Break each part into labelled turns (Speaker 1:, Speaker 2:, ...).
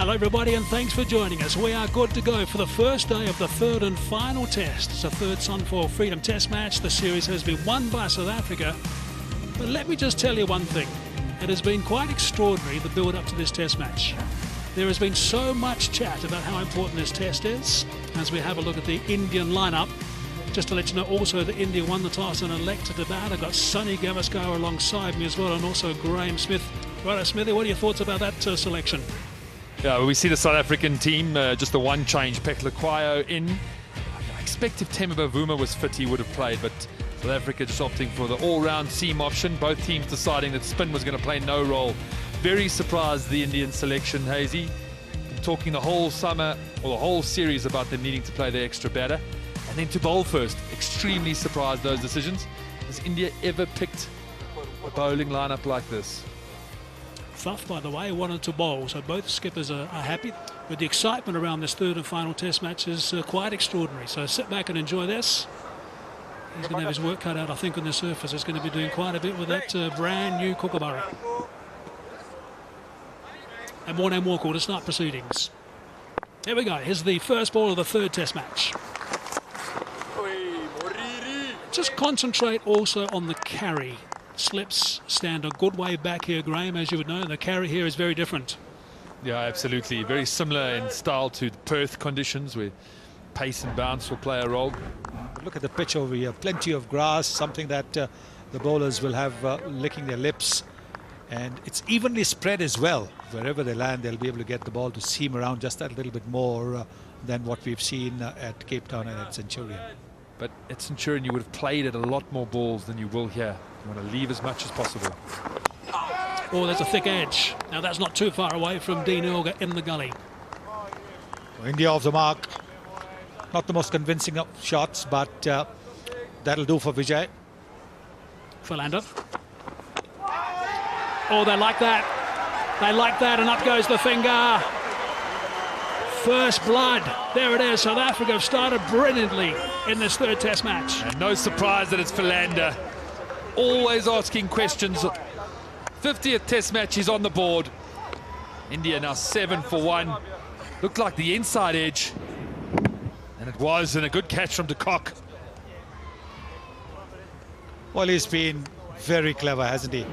Speaker 1: Hello everybody and thanks for joining us. We are good to go for the first day of the third and final test. It's a third Sun for Freedom test match. The series has been won by South Africa. But let me just tell you one thing. It has been quite extraordinary, the build up to this test match. There has been so much chat about how important this test is as we have a look at the Indian lineup. Just to let you know also that India won the toss and elected to bat. I've got Sunny Gavaskar alongside me as well, and also Graham Smith. Right, Smithy, what are your thoughts about that selection?
Speaker 2: Yeah, well, we see the South African team, just the one change, Peklaquayo in. I expect if Temba Bavuma was fit, he would have played, but South Africa just opting for the all-round seam option. Both teams deciding that spin was going to play no role. Very surprised the Indian selection, Hazy. Been talking the whole summer, or the whole series, about them needing to play the extra batter. And then to bowl first. Extremely surprised those decisions. Has India ever picked a bowling lineup like this?
Speaker 1: Faf, by the way, wanted to bowl, so both skippers are happy. But the excitement around this third and final test match is quite extraordinary. So sit back and enjoy this. He's going to have his work cut out, I think, on the surface. He's going to be doing quite a bit with that brand new kookaburra. And more no more call to start proceedings. Here we go. Here's the first ball of the third test match. Just concentrate also on the carry. Slips stand a good way back here, Graham, as you would know. The carry here is very different.
Speaker 2: Yeah, absolutely. Very similar in style to the Perth conditions, where pace and bounce will play a role.
Speaker 3: Look at the pitch over here. Plenty of grass, something that the bowlers will have licking their lips. And it's evenly spread as well. Wherever they land, they'll be able to get the ball to seam around just that little bit more than what we've seen at Cape Town and at Centurion.
Speaker 2: But at Centurion, you would have played at a lot more balls than you will here. You want to leave as much as possible.
Speaker 1: Oh, there's a thick edge. Now that's not too far away from Dean Elgar in the gully.
Speaker 3: India off the mark. Not the most convincing of shots, but that'll do for Vijay.
Speaker 1: Philander. Oh, they like that. They like that, and up goes the finger. First blood. There it is. South Africa have started brilliantly in this third test match.
Speaker 2: And no surprise that it's Philander. Always asking questions. 50th test match, he's on the board. India now 7 for 1. Looked like the inside edge. And it was, and a good catch from de Kock.
Speaker 3: Well, he's been very clever, hasn't he?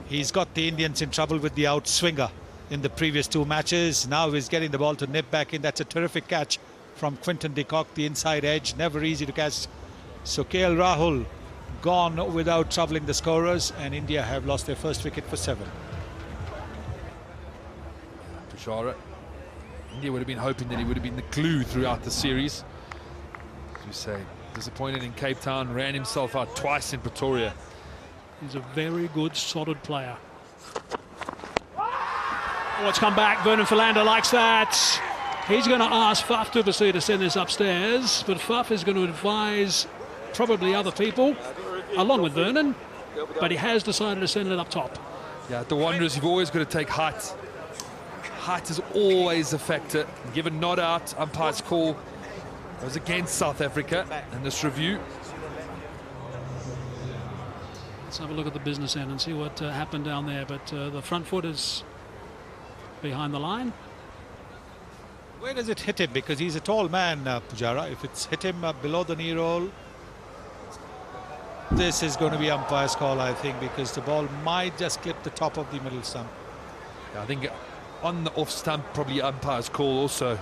Speaker 3: He's got the Indians in trouble with the outswinger in the previous two matches. Now he's getting the ball to nip back in. That's a terrific catch from Quinton de Kock, the inside edge. Never easy to catch. So KL Rahul gone without troubling the scorers, and India have lost their first wicket for 7.
Speaker 2: Pujara. India would have been hoping that he would have been the glue throughout the series. As you say, disappointed in Cape Town, ran himself out twice in Pretoria.
Speaker 1: He's a very good, solid player. Oh, it's come back. Vernon Philander likes that. He's going to ask Faf du Plessis to send this upstairs, but Faf is going to advise probably other people, along with Vernon, but he has decided to send it up top.
Speaker 2: Yeah, the Wanderers, you've always got to take height. Height is always a factor. Given not out, umpire's call was against South Africa in this review.
Speaker 1: Let's have a look at the business end and see what happened down there, but the front foot is behind the line.
Speaker 3: Where does it hit him? Because he's a tall man, Pujara. If it's hit him below the knee roll, this is going to be umpire's call, I think, because the ball might just clip the top of the middle stump.
Speaker 2: Yeah, I think on the off stump, probably umpire's call also.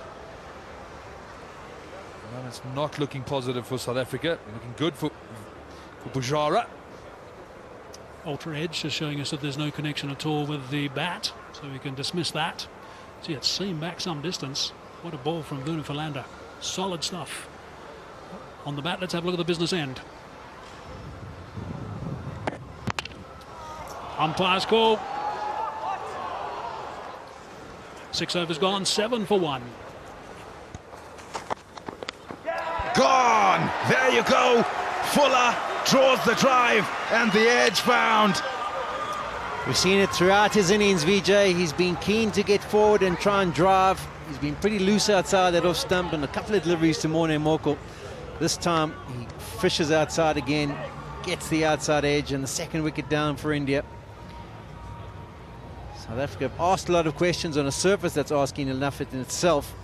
Speaker 2: Well, it's not looking positive for South Africa. Looking good for Pujara.
Speaker 1: Ultra edge just showing us that there's no connection at all with the bat, so we can dismiss that. See, it's seamed back some distance. What a ball from Vernon Philander. Solid stuff. On the bat, let's have a look at the business end. Umpire's call. 6 overs gone, 7 for 1.
Speaker 4: Gone! There you go. Fuller draws the drive and the edge bound.
Speaker 5: We've seen it throughout his innings, Vijay. He's been keen to get forward and try and drive. He's been pretty loose outside that off stump, and a couple of deliveries to Morne Moko. This time he fishes outside again, gets the outside edge, and the second wicket down for India. South Africa have asked a lot of questions on a surface that's asking enough in itself,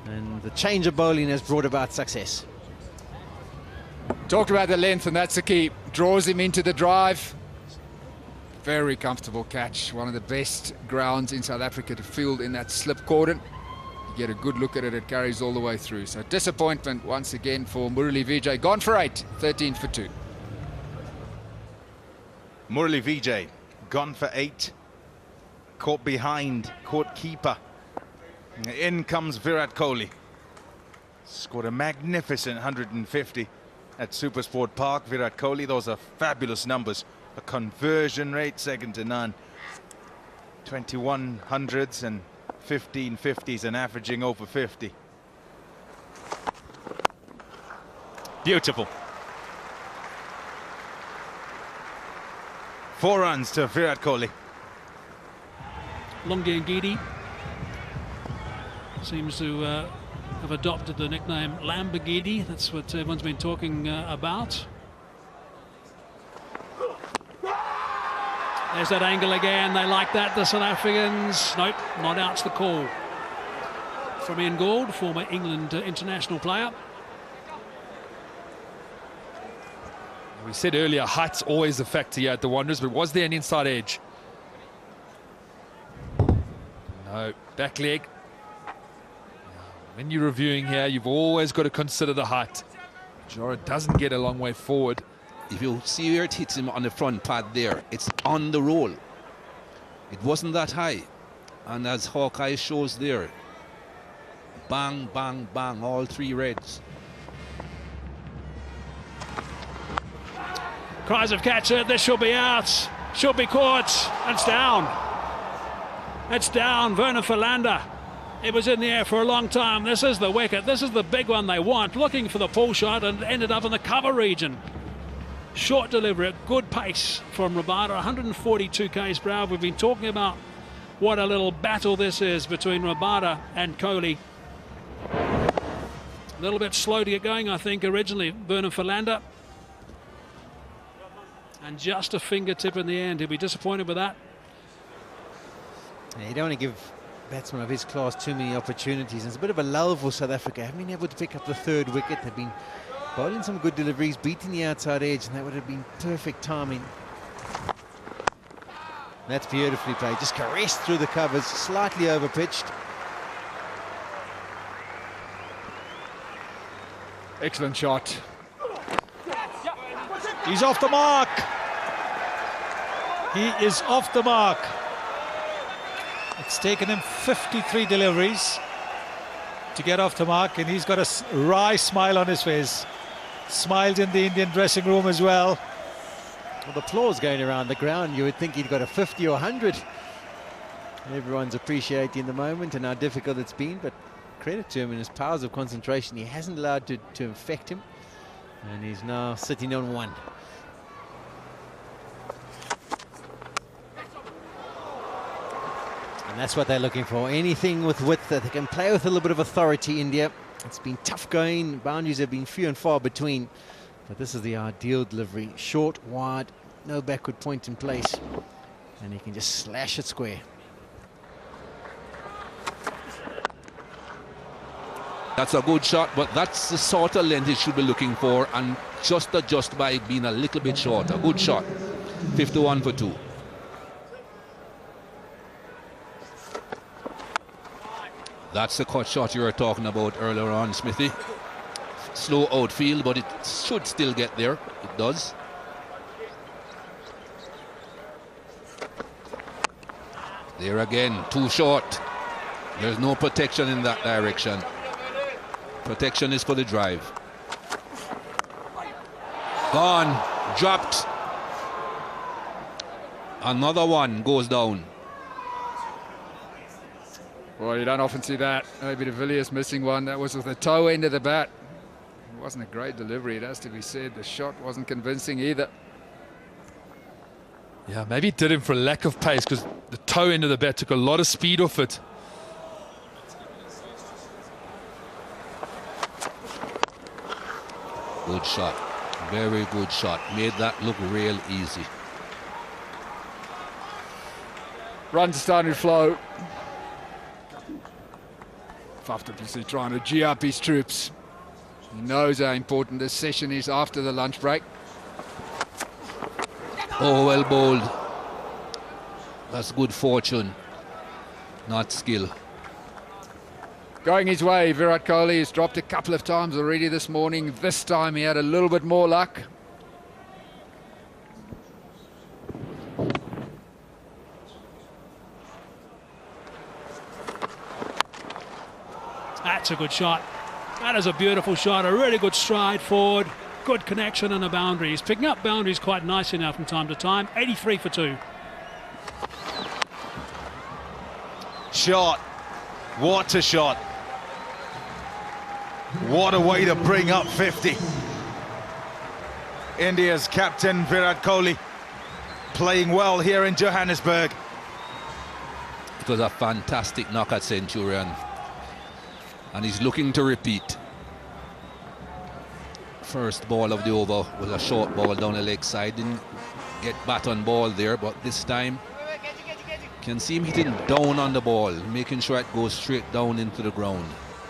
Speaker 5: and the change of bowling has brought about success.
Speaker 6: Talked about the length, and that's the key. Draws him into the drive. Very comfortable catch. One of the best grounds in South Africa to field in that slip cordon. You get a good look at it, it carries all the way through. So disappointment once again for Murali Vijay. Gone for 8, 13 for 2.
Speaker 4: Murali Vijay gone for 8. Caught behind, caught keeper. In comes Virat Kohli. Scored a magnificent 150 at Supersport Park. Virat Kohli, those are fabulous numbers. A conversion rate second to none. 21 hundreds and 15 50s and averaging over 50. Beautiful. 4 runs to Virat Kohli.
Speaker 1: Lungi Ngidi seems to have adopted the nickname Lamborghini. That's what everyone's been talking about. There's that angle again. They like that, the South Africans. Nope, not out's the call. From Ian Gould, former England international player.
Speaker 2: We said earlier, height's always a factor here at the Wanderers, but was there an inside edge? No, back leg. When you're reviewing here, you've always got to consider the height. Jora doesn't get a long way forward.
Speaker 7: If you see where it hits him on the front pad there, it's on the roll. It wasn't that high. And as Hawkeye shows there, bang, bang, bang, all 3 reds.
Speaker 1: Cries of catcher, this should be out. Should be caught. It's down. It's down, Werner Philander. It was in the air for a long time. This is the wicket. This is the big one they want. Looking for the pull shot and ended up in the cover region. Short delivery, good pace from Rabada, 142 k's per hour. We've been talking about what a little battle this is between Rabada and Kohli. A little bit slow to get going, I think, originally, Werner Philander. And just a fingertip in the end. He'll be disappointed with that.
Speaker 5: Yeah, you don't want to give batsmen of his class too many opportunities. It's a bit of a lull for South Africa. Haven't been able to pick up the 3rd wicket. They've been bowling some good deliveries, beating the outside edge, and that would have been perfect timing. That's beautifully played. Just caressed through the covers, slightly over-pitched.
Speaker 6: Excellent shot.
Speaker 3: He's off the mark. He is off the mark. It's taken him 53 deliveries to get off the mark, and he's got a wry smile on his face. Smiled in the Indian dressing room as well.
Speaker 5: Well, the applause going around the ground, you would think he'd got a 50 or 100. Everyone's appreciating the moment and how difficult it's been, but credit to him and his powers of concentration. He hasn't allowed to infect him, and he's now sitting on 1. And that's what they're looking for. Anything with width that they can play with a little bit of authority, India. It's been tough going. Boundaries have been few and far between. But this is the ideal delivery. Short, wide, no backward point in place. And he can just slash it square.
Speaker 7: That's a good shot, but that's the sort of length he should be looking for, and just adjust by being a little bit short. A good shot. 51 for 2. That's the cut shot you were talking about earlier on, Smithy. Slow outfield, but it should still get there. It does. There again, too short. There's no protection in that direction. Protection is for the drive. Gone, dropped. Another one goes down.
Speaker 6: Well, you don't often see that. Maybe de Villiers missing one. That was with the toe end of the bat. It wasn't a great delivery, it has to be said. The shot wasn't convincing either.
Speaker 2: Yeah, maybe it did him for lack of pace, because the toe end of the bat took a lot of speed off it.
Speaker 7: Good shot. Very good shot. Made that look real easy.
Speaker 6: Runs starting to flow. Faf du Plessis trying to G up his troops. He knows how important this session is after the lunch break.
Speaker 7: Oh, well bowled. That's good fortune, not skill.
Speaker 6: Going his way, Virat Kohli has dropped a couple of times already this morning. This time he had a little bit more luck.
Speaker 1: That's a good shot. That is a beautiful shot, a really good stride forward, good connection and a boundary. He's picking up boundaries quite nicely now from time to time. 83 for 2.
Speaker 4: Shot. What a shot. What a way to bring up 50. India's captain Virat Kohli playing well here in Johannesburg.
Speaker 7: It was a fantastic knock at Centurion, and he's looking to repeat. First ball of the over was a short ball down the leg side. Didn't get bat on ball there, but this time can see him hitting down on the ball, making sure it goes straight down into the ground.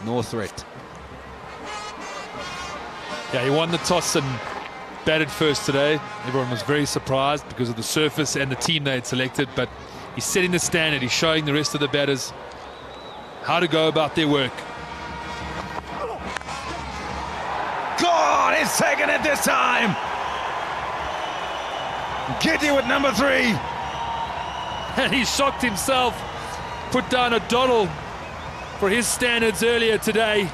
Speaker 7: No threat.
Speaker 2: Yeah, he won the toss and batted first today. Everyone was very surprised because of the surface and the team they had selected, but he's setting the standard. He's showing the rest of the batters how to go about their work.
Speaker 4: God, he's taken it this time. Giddy with number 3.
Speaker 2: And he shocked himself. Put down a doddle for his standards earlier today.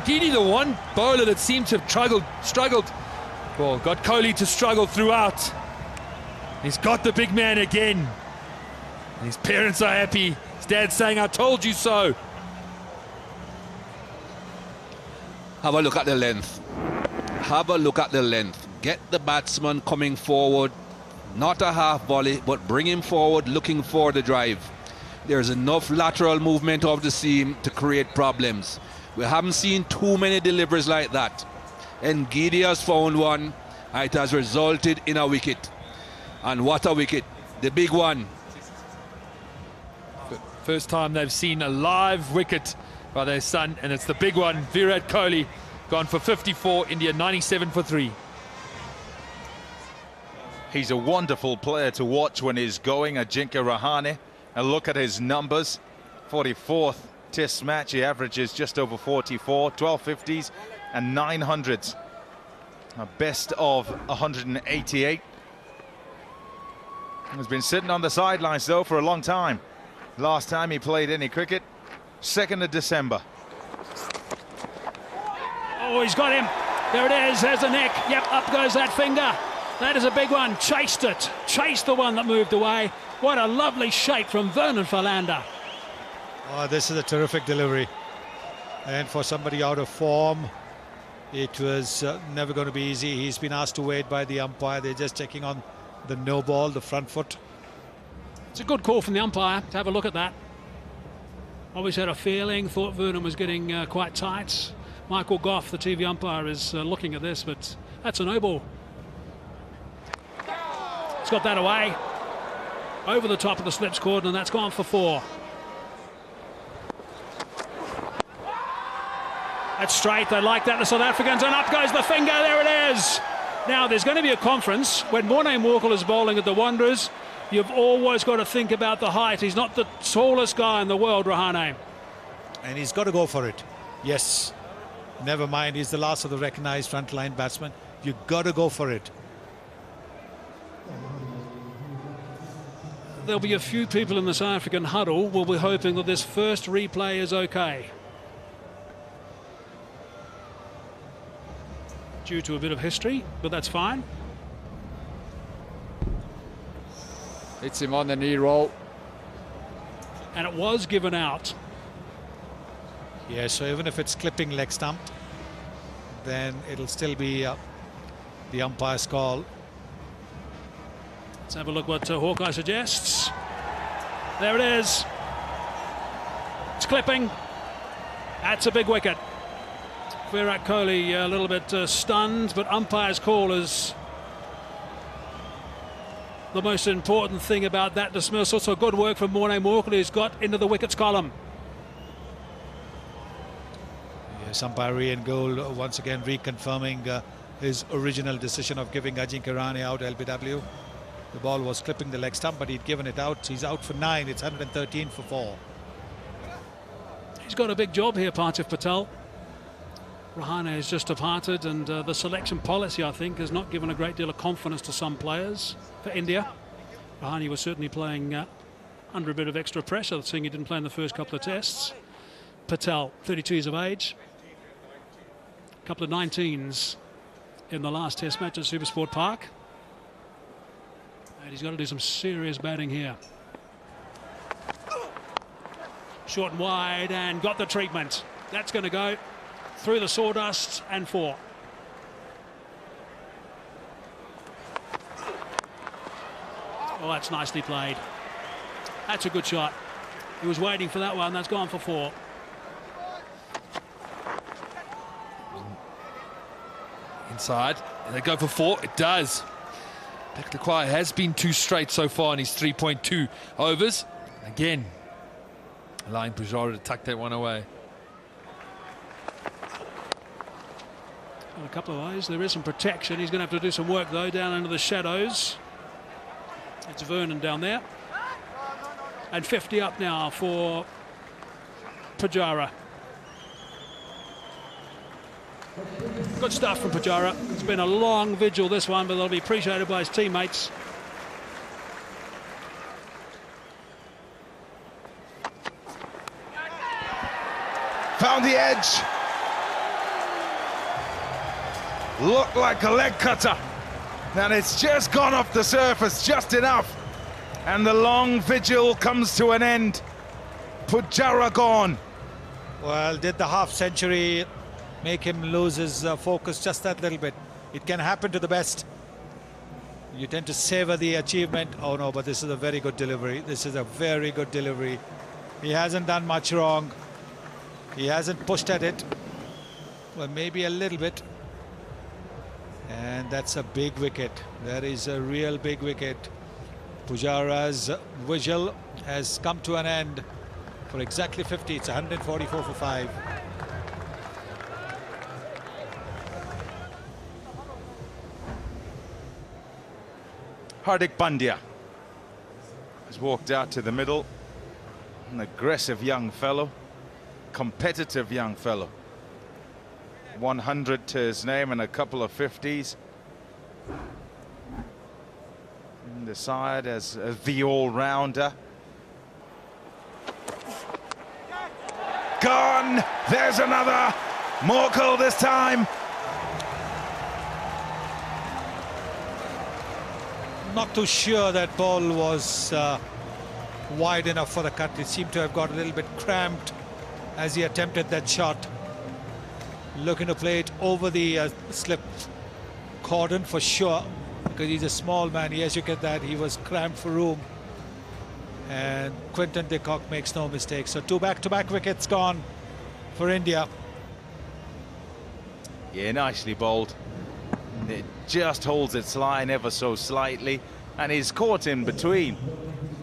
Speaker 2: Giddy, the one bowler that seemed to have struggled. Well, got Kohli to struggle throughout. He's got the big man again. His parents are happy. His dad's saying, "I told you so."
Speaker 7: Have a look at the length. Have a look at the length. Get the batsman coming forward. Not a half volley, but bring him forward looking for the drive. There's enough lateral movement of the seam to create problems. We haven't seen too many deliveries like that. And Giddy has found one. It has resulted in a wicket. And what a wicket. The big one.
Speaker 2: First time they've seen a live wicket by their son, and it's the big one. Virat Kohli gone for 54, India 97 for 3.
Speaker 4: He's a wonderful player to watch when he's going, Ajinkya Rahane. And look at his numbers. 44th Test match, he averages just over 44, 12 50s and 900s. A best of 188. He's been sitting on the sidelines though for a long time. Last time he played any cricket, 2nd of December.
Speaker 1: Oh, he's got him. There it is. There's the neck. Yep, up goes that finger. That is a big one. Chased it. Chased the one that moved away. What a lovely shape from Vernon Philander.
Speaker 3: Oh, this is a terrific delivery. And for somebody out of form, it was never going to be easy. He's been asked to wait by the umpire. They're just checking on the no ball, the front foot.
Speaker 1: It's a good call from the umpire to have a look at that. Always had a feeling, thought Vernon was getting quite tight. Michael Goff, the TV umpire, is looking at this, but that's a no ball. He's got that away. Over the top of the slips cord, and that's gone for 4. That's straight. They like that, the South Africans, and up goes the finger. There it is. Now, there's going to be a conference. When Morné Morkel is bowling at the Wanderers, you've always got to think about the height. He's not the tallest guy in the world, Rahane.
Speaker 3: And he's got to go for it. Yes. Never mind, he's the last of the recognised frontline batsmen. You've got to go for it.
Speaker 1: There'll be a few people in the South African huddle will be hoping that this first replay is okay. Due to a bit of history, but that's fine.
Speaker 6: Hits him on the knee roll.
Speaker 1: And it was given out.
Speaker 3: Yeah, so even if it's clipping leg stump, then it'll still be the umpire's call.
Speaker 1: Let's have a look what Hawkeye suggests. There it is. It's clipping. That's a big wicket. Virat Kohli a little bit stunned, but umpire's call is the most important thing about that dismissal. So good work from Morne Morkel, who's got into the wickets column.
Speaker 3: Yes, umpire Ian Gould once again reconfirming his original decision of giving Ajinkya Rahane out LBW. The ball was clipping the leg stump, but he'd given it out. He's out for 9. It's 113 for 4.
Speaker 1: He's got a big job here, Parthiv Patel. Rahane has just departed, and the selection policy, I think, has not given a great deal of confidence to some players for India. Rahane was certainly playing under a bit of extra pressure, seeing he didn't play in the first couple of tests. Patel, 32 years of age. A couple of 19s in the last test match at Supersport Park. And he's got to do some serious batting here. Short and wide, and got the treatment. That's going to go through the sawdust and 4. Oh, that's nicely played. That's a good shot. He was waiting for that one. That's gone for 4.
Speaker 2: Inside, and they go for 4. It does. Peklakwayo has been 2 straight so far in his 3.2 overs. Again, allowing Pujara to tuck that one away.
Speaker 1: A couple of ways. There is some protection. He's going to have to do some work, though, down into the shadows. It's Vernon down there. And 50 up now for Pujara. Good stuff from Pujara. It's been a long vigil, this one, but they'll be appreciated by his teammates.
Speaker 4: Found the edge. Looked like a leg cutter. And it's just gone off the surface, just enough. And the long vigil comes to an end. Pujara gone.
Speaker 3: Well, did the half century make him lose his focus just that little bit? It can happen to the best. You tend to savor the achievement. Oh no, but this is a very good delivery. This is a very good delivery. He hasn't done much wrong. He hasn't pushed at it. Well, maybe a little bit. And that's a big wicket. That is a real big wicket. Pujara's vigil has come to an end for exactly 50. It's 144 for 5.
Speaker 4: Hardik Pandya has walked out to the middle. An aggressive young fellow, competitive young fellow. 100 to his name and a couple of 50s. In the side as the all-rounder. Gone! There's another! Morkel this time.
Speaker 3: Not too sure that ball was wide enough for the cut. It seemed to have got a little bit cramped as he attempted that shot. Looking to play it over the slip cordon for sure, because he's a small man. Yes, you get that. He was cramped for room. And Quinton de Kock makes no mistake. So 2 back-to-back wickets gone for India.
Speaker 4: Yeah, nicely bowled. It just holds its line ever so slightly, and he's caught in between.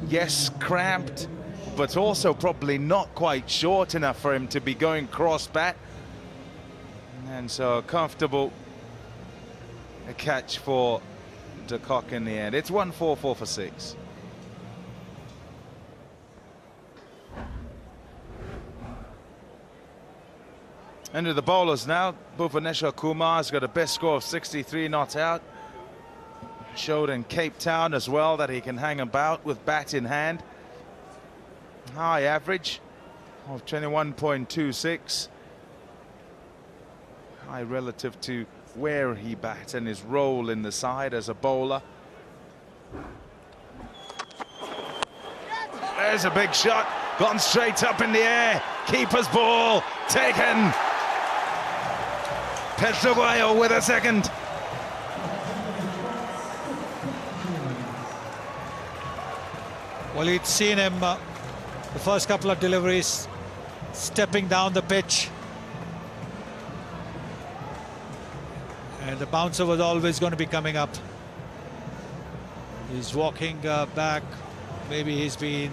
Speaker 4: Yes, cramped, but also probably not quite short enough for him to be going cross bat. And so comfortable a catch for de Kock in the end. It's 144 for 6. Into the bowlers now. Bhuvaneshwar Kumar's got a best score of 63 not out. Showed in Cape Town as well that he can hang about with bat in hand. High average of 21.26. High relative to where he bat and his role in the side as a bowler. There's a big shot, gone straight up in the air. Keeper's ball taken. Peklakwayo with a second.
Speaker 3: Well, he'd seen him the first couple of deliveries stepping down the pitch. And the bouncer was always going to be coming up. He's walking back. Maybe he's been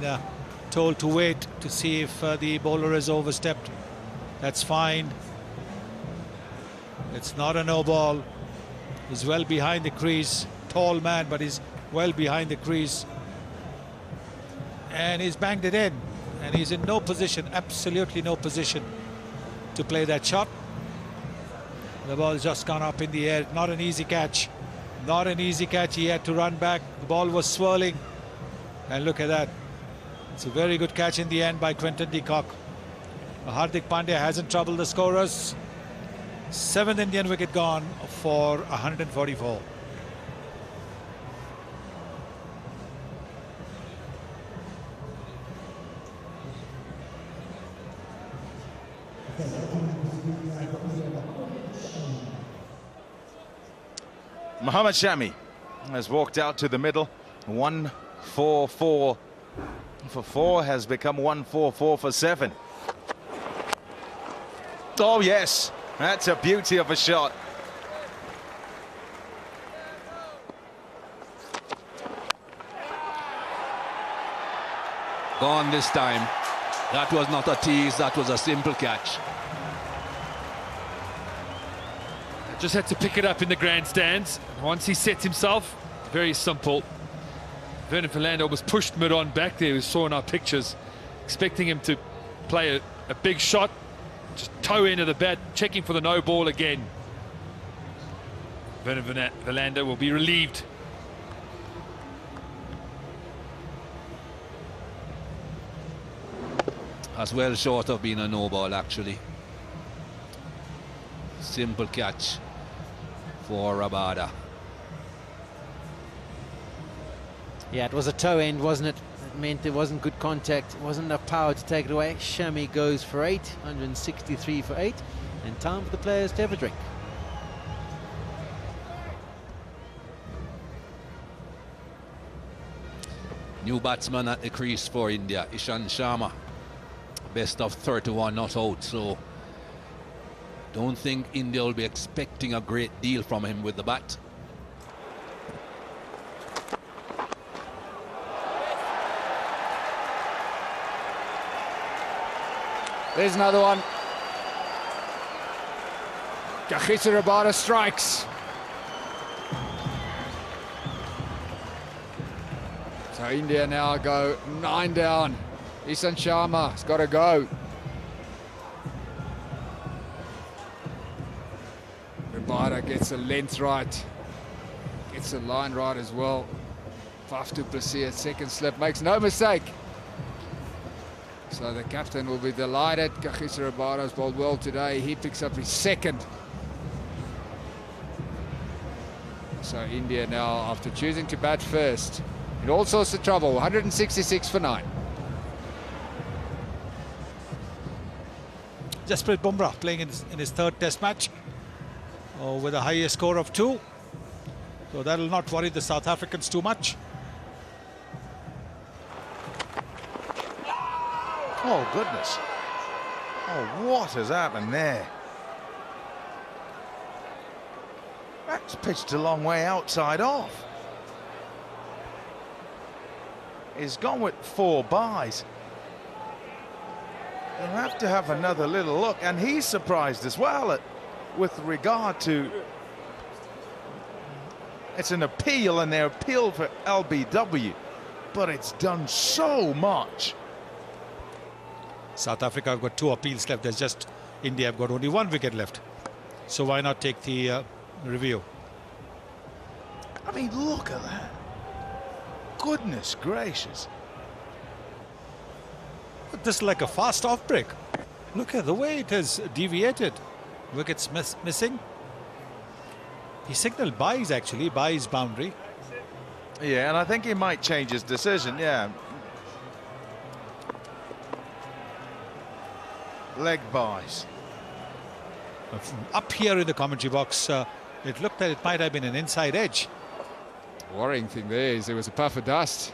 Speaker 3: told to wait to see if the bowler is overstepped. That's fine. It's not a no ball. He's well behind the crease. Tall man, but he's well behind the crease. And he's banged it in. And he's in no position, absolutely no position to play that shot. The ball's just gone up in the air. Not an easy catch. Not an easy catch. He had to run back. The ball was swirling. And look at that. It's a very good catch in the end by Quinton de Kock. Hardik Pandya hasn't troubled the scorers. 7th Indian wicket gone for 144.
Speaker 4: Mohammad Shami has walked out to the middle. 1-4-4 for 4 has become 1-4-4 for 7. Oh yes, that's a beauty of a shot.
Speaker 7: Gone this time. That was not a tease, that was a simple catch.
Speaker 2: Just had to pick it up in the grandstands. Once he sets himself, very simple. Vernon Philander was pushed mid-on back there. We saw in our pictures, expecting him to play a big shot. Just toe end of the bat, checking for the no ball again. Vernon Philander will be relieved.
Speaker 7: As well short of being a no ball, actually. Simple catch for Rabada.
Speaker 5: Yeah, it was a toe end, wasn't it? It meant there wasn't good contact. It wasn't enough power to take it away. Shami goes for 8, 163 for 8. And time for the players to have a drink.
Speaker 7: New batsman at the crease for India, Ishan Sharma. Best of 31 not out, so don't think India will be expecting a great deal from him with the bat.
Speaker 6: There's another one. Kagiso Rabada strikes. So India now go 9 down. Ishan Sharma has got to go. Rabada gets the length right. Gets the line right as well. Faf du Plessis at second slip. Makes no mistake. So the captain will be delighted. Kagiso Rabada's bowled well today. He picks up his second. So India now, after choosing to bat first, in all sorts of trouble. 166 for 9.
Speaker 3: Jasprit Bumrah playing in his 3rd test match with a highest score of 2. So that'll not worry the South Africans too much.
Speaker 4: Oh goodness. Oh, what has happened there? That's pitched a long way outside off. He's gone with 4 byes. They'll have to have another little look, and he's surprised as well with regard to it's an appeal, and their appeal for LBW, but it's done so much.
Speaker 3: South Africa have got 2 appeals left. There's just India have got only 1 wicket left. So why not take the review?
Speaker 4: I mean, look at that. Goodness gracious.
Speaker 3: But this is like a fast off break. Look at the way it has deviated. Wickets missing. He signaled byes, actually, byes boundary.
Speaker 4: Yeah, and I think he might change his decision, yeah. Leg byes.
Speaker 3: Up here in the commentary box, it looked that it might have been an inside edge.
Speaker 6: Worrying thing there is there was a puff of dust.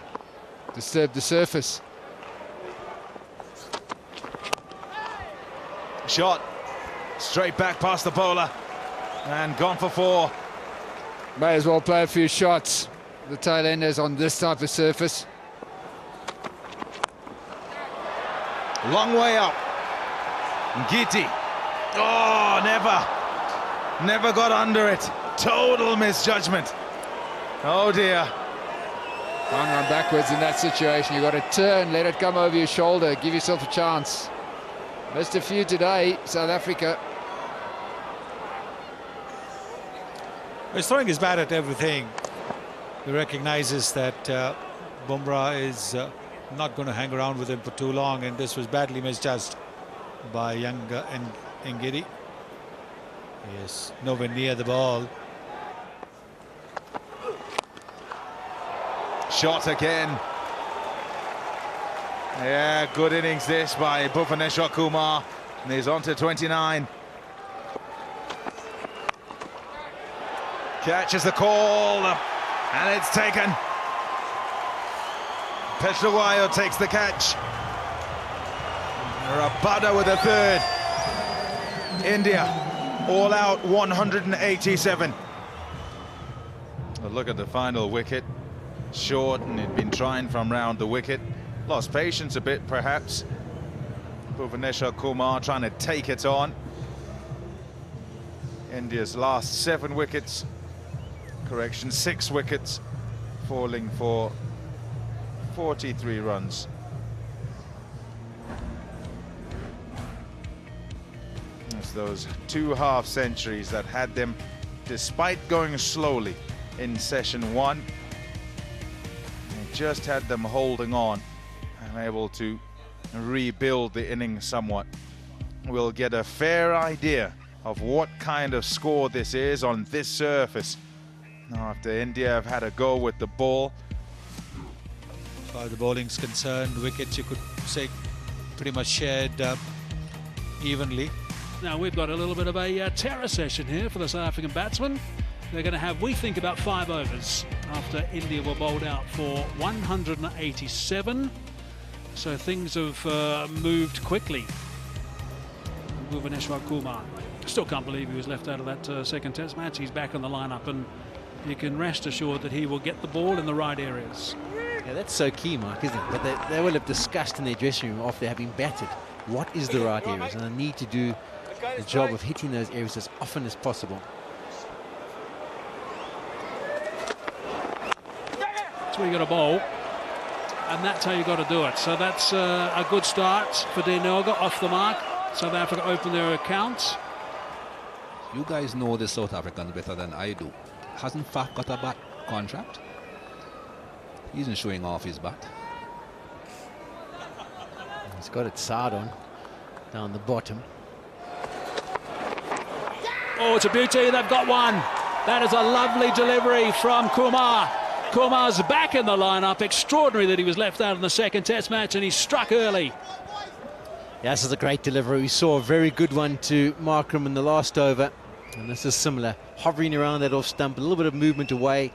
Speaker 6: Disturbed the surface.
Speaker 4: Shot. Straight back past the bowler. And gone for 4.
Speaker 6: May as well play a few shots. the tail enders on this type of surface.
Speaker 4: Long way up. Ngiti. Oh, never got under it. Total misjudgment. Oh dear.
Speaker 6: Can't run backwards in that situation. You've got to turn, let it come over your shoulder, give yourself a chance. Missed a few today, South Africa.
Speaker 3: He's throwing his bat at everything. He recognizes that Bumrah is not going to hang around with him for too long, and this was badly misjudged by young Ngidi. He is nowhere near the ball.
Speaker 4: Shot again. Yeah, good innings this by Bhuvaneshwar Kumar. And he's on to 29. Catches the call, and it's taken. Petraguayo takes the catch. Rabada with a third. India all out 187. But look at the final wicket. Short, and he'd been trying from round the wicket. Lost patience a bit, perhaps. Bhuvaneshwar Kumar trying to take it on. India's last 7 wickets. Correction, 6 wickets, falling for 43 runs. It's those 2 half-centuries that had them, despite going slowly in session 1, just had them holding on and able to rebuild the innings somewhat. We'll get a fair idea of what kind of score this is on this surface. Now, after India have had a go with the ball.
Speaker 3: As far as the bowling's concerned, wickets, you could say, pretty much shared evenly.
Speaker 1: Now we've got a little bit of a terror session here for the South African batsmen. They're going to have, we think, about 5 overs after India were bowled out for 187. So things have moved quickly. Bhuvaneshwar Kumar. Still can't believe he was left out of that second test match. He's back in the lineup, and you can rest assured that he will get the ball in the right areas.
Speaker 5: Yeah, that's so key, Mark, isn't it? But they will have discussed in their dressing room after having batted what is the right areas, and they need to do the job of hitting those areas as often as possible.
Speaker 1: That's where you got to bowl, and that's how you got to do it. So that's a good start for Denoga, off the mark. South Africa open their accounts.
Speaker 7: You guys know the South Africans better than I do. Hasn't Faf got a bat contract? He isn't showing off his bat.
Speaker 5: He's got it side on, down the bottom.
Speaker 1: Oh, it's a beauty. They've got one. That is a lovely delivery from Kumar. Kumar's back in the lineup. Extraordinary that he was left out in the second test match, and he struck early.
Speaker 5: Yeah, this is a great delivery. We saw a very good one to Markram in the last over, and this is similar. Hovering around that off stump, a little bit of movement away.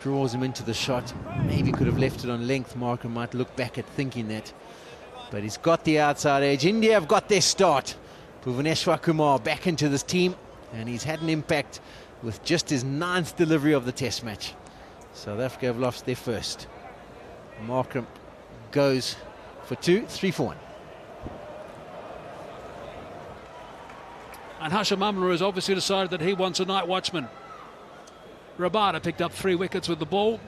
Speaker 5: Draws him into the shot. Maybe could have left it on length. Markram might look back at thinking that. But he's got the outside edge. India have got their start. Bhuvaneshwar Kumar back into this team, and he's had an impact with just his 9th delivery of the test match. South Africa have lost their first. Markram goes for 2, 3 for 1.
Speaker 1: And Hashim Amla has obviously decided that he wants a night watchman. Rabada picked up 3 wickets with the ball,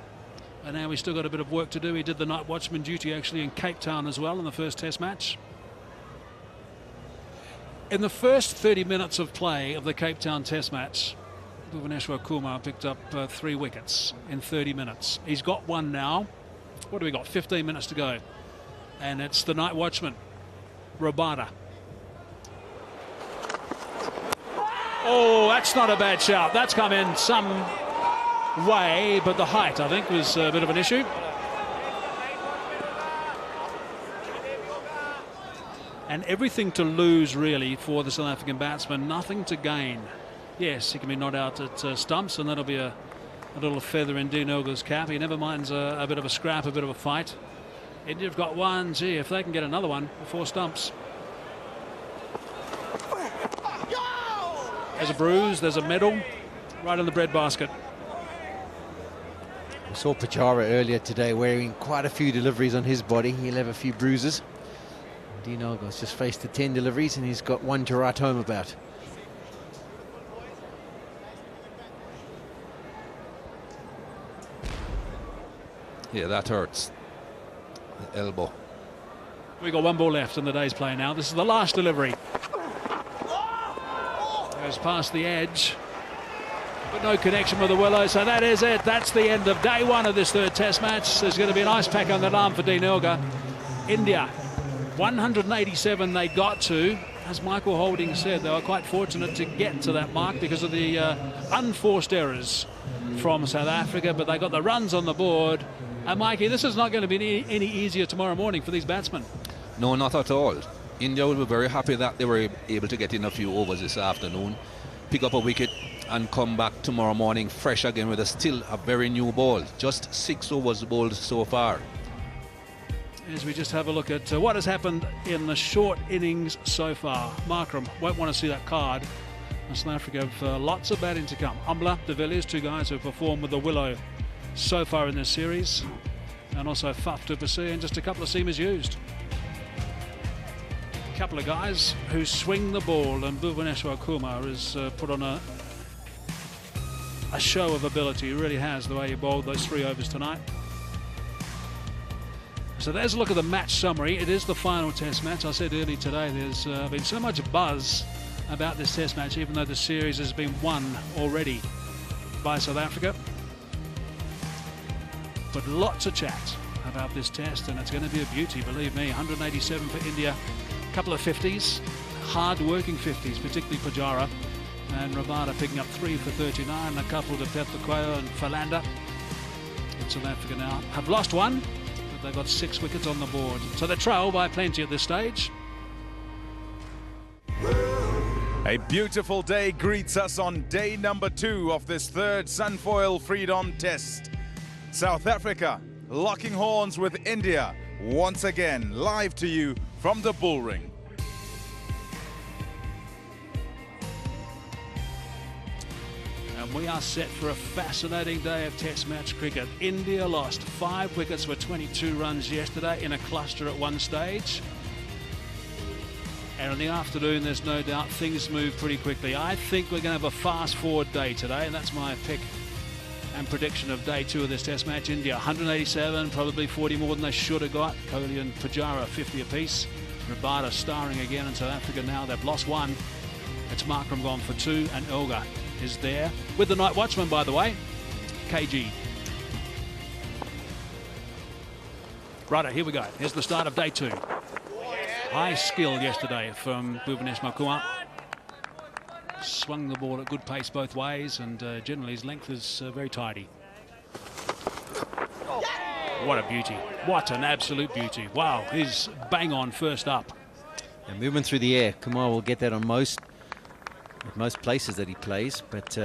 Speaker 1: and now he's still got a bit of work to do. He did the night watchman duty actually in Cape Town as well in the first test match. In the first 30 minutes of play of the Cape Town test match, Bhuvaneshwar Kumar picked up 3 wickets in 30 minutes. He's got one now. What do we got? 15 minutes to go. And it's the night watchman, Rabada. Oh, that's not a bad shout. That's come in some way, but the height, I think, was a bit of an issue. And everything to lose, really, for the South African batsman. Nothing to gain. Yes, he can be not out at stumps, and that'll be a little feather in Denoga's cap. He never minds a bit of a scrap, a bit of a fight. India have got one. Gee, if they can get another one before stumps. There's a bruise, there's a medal, right in the breadbasket.
Speaker 5: We saw Pujara earlier today wearing quite a few deliveries on his body. He'll have a few bruises. Dean Elgar's just faced the 10 deliveries and he's got one to write home about.
Speaker 7: Yeah, that hurts. The elbow.
Speaker 1: We've got one ball left in the day's play now. This is the last delivery. Goes past the edge, but no connection with the willow, so that is it. That's the end of day one of this third test match. There's going to be an ice pack on that arm for Dean Elgar. India, 187 they got to. As Michael Holding said, they were quite fortunate to get to that mark because of the unforced errors from South Africa, but they got the runs on the board. And Mikey, this is not going to be any easier tomorrow morning for these batsmen.
Speaker 7: No, not at all. India will be very happy that they were able to get in a few overs this afternoon, pick up a wicket and come back tomorrow morning fresh again with still a very new ball. Just 6 overs bowled so far.
Speaker 1: As we just have a look at what has happened in the short innings so far. Markram won't want to see that card. South Africa have lots of batting to come. Umbla, De Villiers, two guys who have performed with the willow so far in this series, and also Faf du Plessis and just a couple of seamers used. A couple of guys who swing the ball, and Bhuvaneshwar Kumar has put on a show of ability. He really has, the way he bowled those 3 overs tonight. So there's a look at the match summary. It is the final test match. I said earlier today there's been so much buzz about this test match, even though the series has been won already by South Africa. But lots of chat about this test, and it's going to be a beauty, believe me. 187 for India, a couple of 50s, hard-working 50s, particularly Pujara, and Rabada picking up 3 for 39, a couple to Petlaquayo and Falanda. And South Africa now have lost one, but they've got 6 wickets on the board. So they trail by plenty at this stage.
Speaker 4: A beautiful day greets us on day number 2 of this third Sunfoil Freedom Test. South Africa locking horns with India once again, live to you from the Bull Ring.
Speaker 1: And we are set for a fascinating day of test match cricket. India lost 5 wickets for 22 runs yesterday in a cluster at one stage. And in the afternoon, there's no doubt things move pretty quickly. I think we're going to have a fast-forward day today, and that's my pick and prediction of day 2 of this test match. India 187, probably 40 more than they should have got. Kohli and Pujara 50 apiece. Rabada starring again in South Africa now. They've lost 1. It's Markram gone for 2, and Elgar is there with the night watchman, by the way, KG. Righto, here we go. Here's the start of day 2. High skill yesterday from Bhuvaneshwar Kumar. Swung the ball at good pace both ways, and generally his length is very tidy. What a beauty. What an absolute beauty. Wow, he's bang on first up.
Speaker 5: And movement through the air. Kumar will get that on most places that he plays, but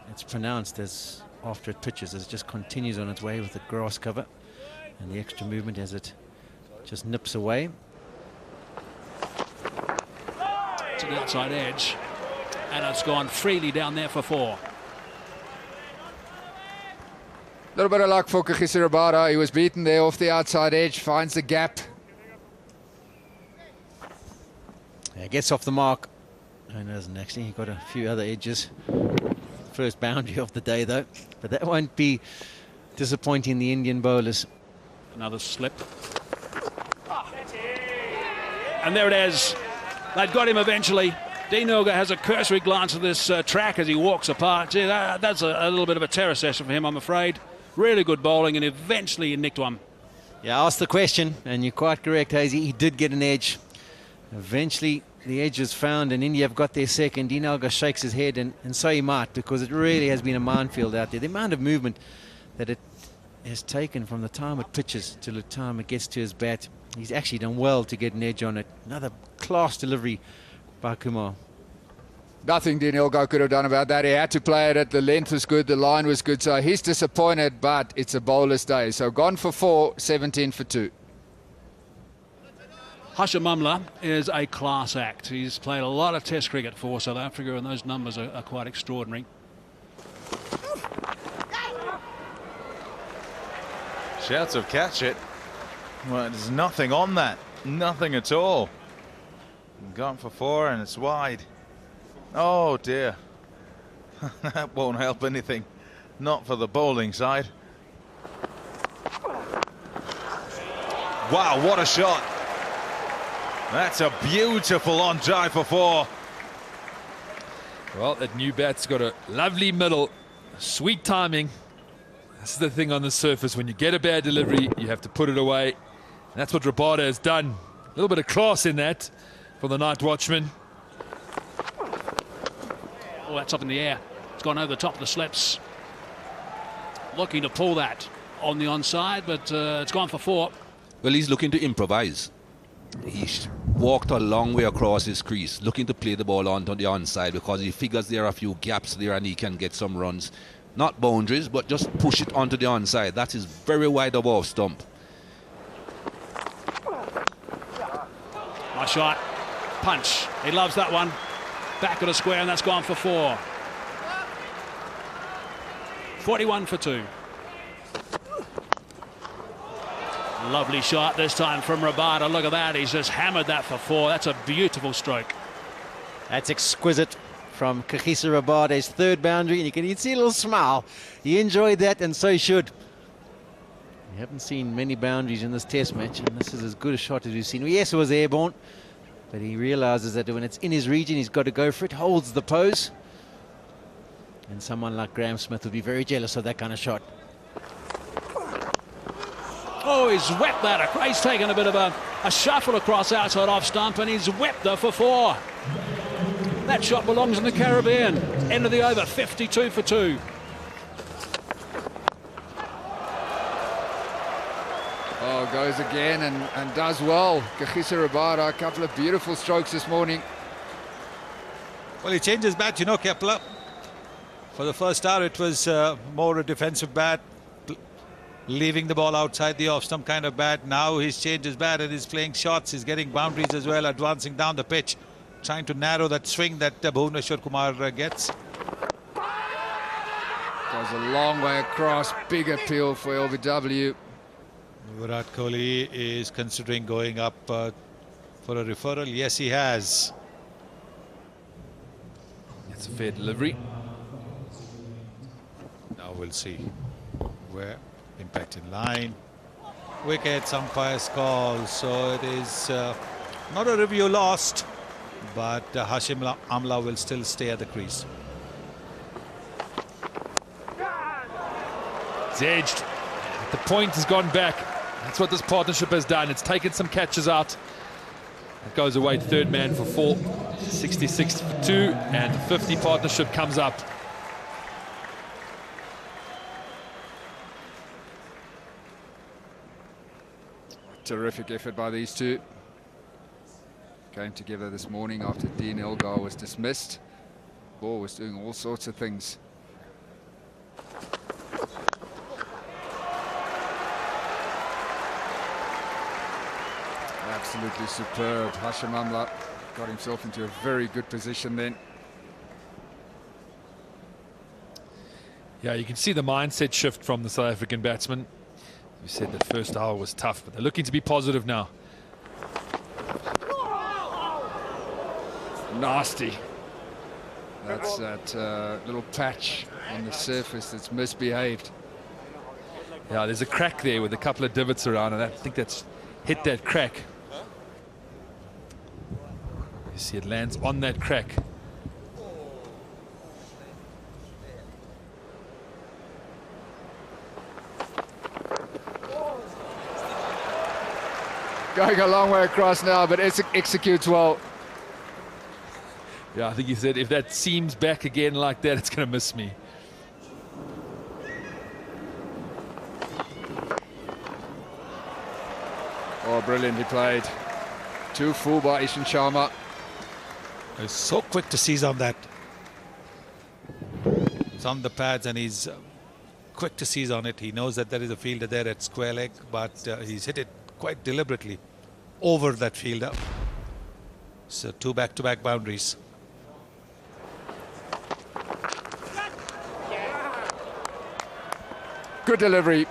Speaker 5: it's pronounced as after it pitches, as it just continues on its way with the grass cover and the extra movement as it just nips away.
Speaker 1: To the outside edge, and it's gone freely down there for 4.
Speaker 6: A little bit of luck for Kagiso Rabada. He was beaten there off the outside edge, finds the gap.
Speaker 5: Yeah, gets off the mark. No, it doesn't actually. He got a few other edges. First boundary of the day, though. But that won't be disappointing the Indian bowlers.
Speaker 1: Another slip. And there it is. They've got him eventually. Dean Elgar has a cursory glance at this track as he walks apart. Gee, that's a little bit of a terror session for him, I'm afraid. Really good bowling, and eventually he nicked one.
Speaker 5: Yeah, I asked the question, and you're quite correct, Hazy. He did get an edge. Eventually, the edge was found, and India have got their second. Dean Elgar shakes his head, and so he might, because it really has been a minefield out there. The amount of movement that it has taken from the time it pitches to the time it gets to his bat, he's actually done well to get an edge on it. Another class delivery by Kumar.
Speaker 6: Nothing Dean Elgar could have done about that. He had to play it. The length was good, the line was good, so he's disappointed, but it's a bowler's day. So gone for 4, 17 for 2.
Speaker 1: Hashim Amla is a class act. He's played a lot of test cricket for South Africa, and those numbers are quite extraordinary.
Speaker 4: Shouts of catch it. Well, there's nothing on that. Nothing at all. Gone for 4 and it's wide. Oh dear. That won't help anything. Not for the bowling side. Wow, what a shot. That's a beautiful on drive for 4.
Speaker 2: Well, that new bat's got a lovely middle, sweet timing. This is the thing on the surface. When you get a bad delivery, you have to put it away. And that's what Rabada has done. A little bit of class in that for the night watchman.
Speaker 1: Oh, that's up in the air. It's gone over the top of the slips. Looking to pull that on the onside, but it's gone for 4.
Speaker 7: Well, he's looking to improvise. He walked a long way across his crease, looking to play the ball onto the onside because he figures there are a few gaps there and he can get some runs. Not boundaries, but just push it onto the onside. That is very wide of off stump.
Speaker 1: Nice shot. Punch. He loves that one. Back of the square, and that's gone for 4. 41 for 2. Lovely shot this time from Rabada. Look at that. He's just hammered that for 4. That's a beautiful stroke.
Speaker 5: That's exquisite from Kagiso Rabada's third boundary, and you can see a little smile. He enjoyed that, and so should. We haven't seen many boundaries in this test match, and this is as good a shot as we've seen. Yes, it was airborne, but he realizes that when it's in his region, he's got to go for it, holds the pose. And someone like Graham Smith would be very jealous of that kind of shot.
Speaker 1: Oh, he's whipped that. He's taken a bit of a shuffle across outside off stump, and he's whipped her for 4. That shot belongs in the Caribbean. End of the over, 52 for 2.
Speaker 6: Oh, goes again and does well. Kagiso Rabada, a couple of beautiful strokes this morning.
Speaker 3: Well, he changed his bat, you know, Kepler. For the first hour, it was more a defensive bat, leaving the ball outside the off-stump kind of bat. Now he's changed his bat and he's playing shots. He's getting boundaries as well, advancing down the pitch, trying to narrow that swing that Bhuvneshwar Kumar gets.
Speaker 6: Goes a long way across. Big appeal for LBW.
Speaker 3: Virat Kohli is considering going up for a referral. Yes, he has.
Speaker 2: It's a fair delivery.
Speaker 3: Now we'll see where impact in line. Wickets, umpire's call. So it is not a review lost, but Hashim Amla will still stay at the crease.
Speaker 2: It's edged. The point has gone back. That's what this partnership has done. It's taken some catches out. It goes away, third man for 4. 66 for 2, and the 50 partnership comes up.
Speaker 6: Terrific effort by these two. Came together this morning after Dean Elgar was dismissed. Ball was doing all sorts of things. Absolutely superb. Hashim Amla got himself into a very good position then.
Speaker 2: Yeah, you can see the mindset shift from the South African batsman. You said that first hour was tough, but they're looking to be positive now.
Speaker 6: Nasty. That's that little patch on the surface that's misbehaved.
Speaker 2: Yeah, there's a crack there with a couple of divots around, and I think that's hit that crack. You see it lands on that crack.
Speaker 6: Going a long way across now, but executes well.
Speaker 2: Yeah, I think he said if that seams back again like that, it's going to miss me.
Speaker 6: Oh, brilliantly played. 2 full by Ishan Sharma.
Speaker 3: He's so quick to seize on that. It's on the pads and he's quick to seize on it. He knows that there is a fielder there at square leg, but he's hit it quite deliberately over that fielder. So 2 back-to-back boundaries.
Speaker 6: Good delivery.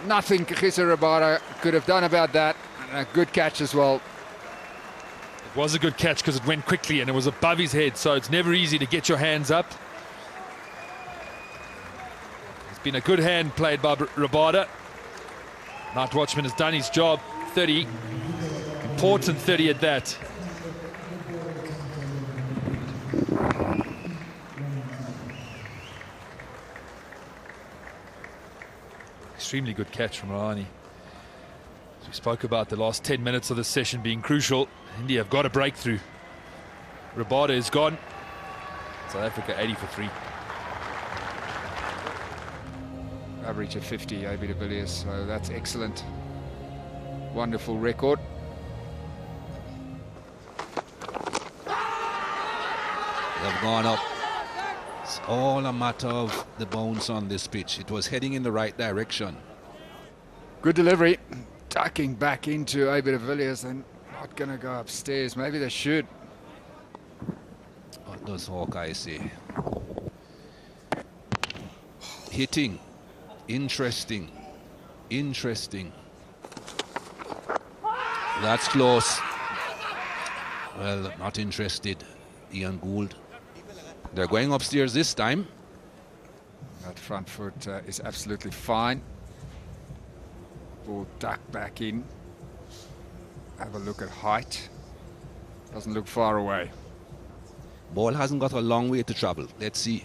Speaker 6: Nothing Kagiso Rabada could have done about that. And a good catch as well.
Speaker 2: It was a good catch because it went quickly and it was above his head, so it's never easy to get your hands up. It's been a good hand played by Rabada. Night Watchman has done his job. 30. Important 30 at that. Extremely good catch from Rahane. As we spoke about the last 10 minutes of the session being crucial, India have got a breakthrough. Rabada is gone. South Africa 80 for 3.
Speaker 6: Average of 50, AB de Villiers, so that's excellent. Wonderful record.
Speaker 7: They've gone up. It's all a matter of the bounce on this pitch. It was heading in the right direction.
Speaker 6: Good delivery. Ducking back into AB de Villiers and not going to go upstairs. Maybe they should.
Speaker 7: What does Hawkeye say? Hitting. Interesting. Interesting. That's close. Well, not interested. Ian Gould. They're going upstairs this time.
Speaker 6: That front foot is absolutely fine. Ball ducked back in. Have a look at height. Doesn't look far away.
Speaker 7: Ball hasn't got a long way to travel. Let's see.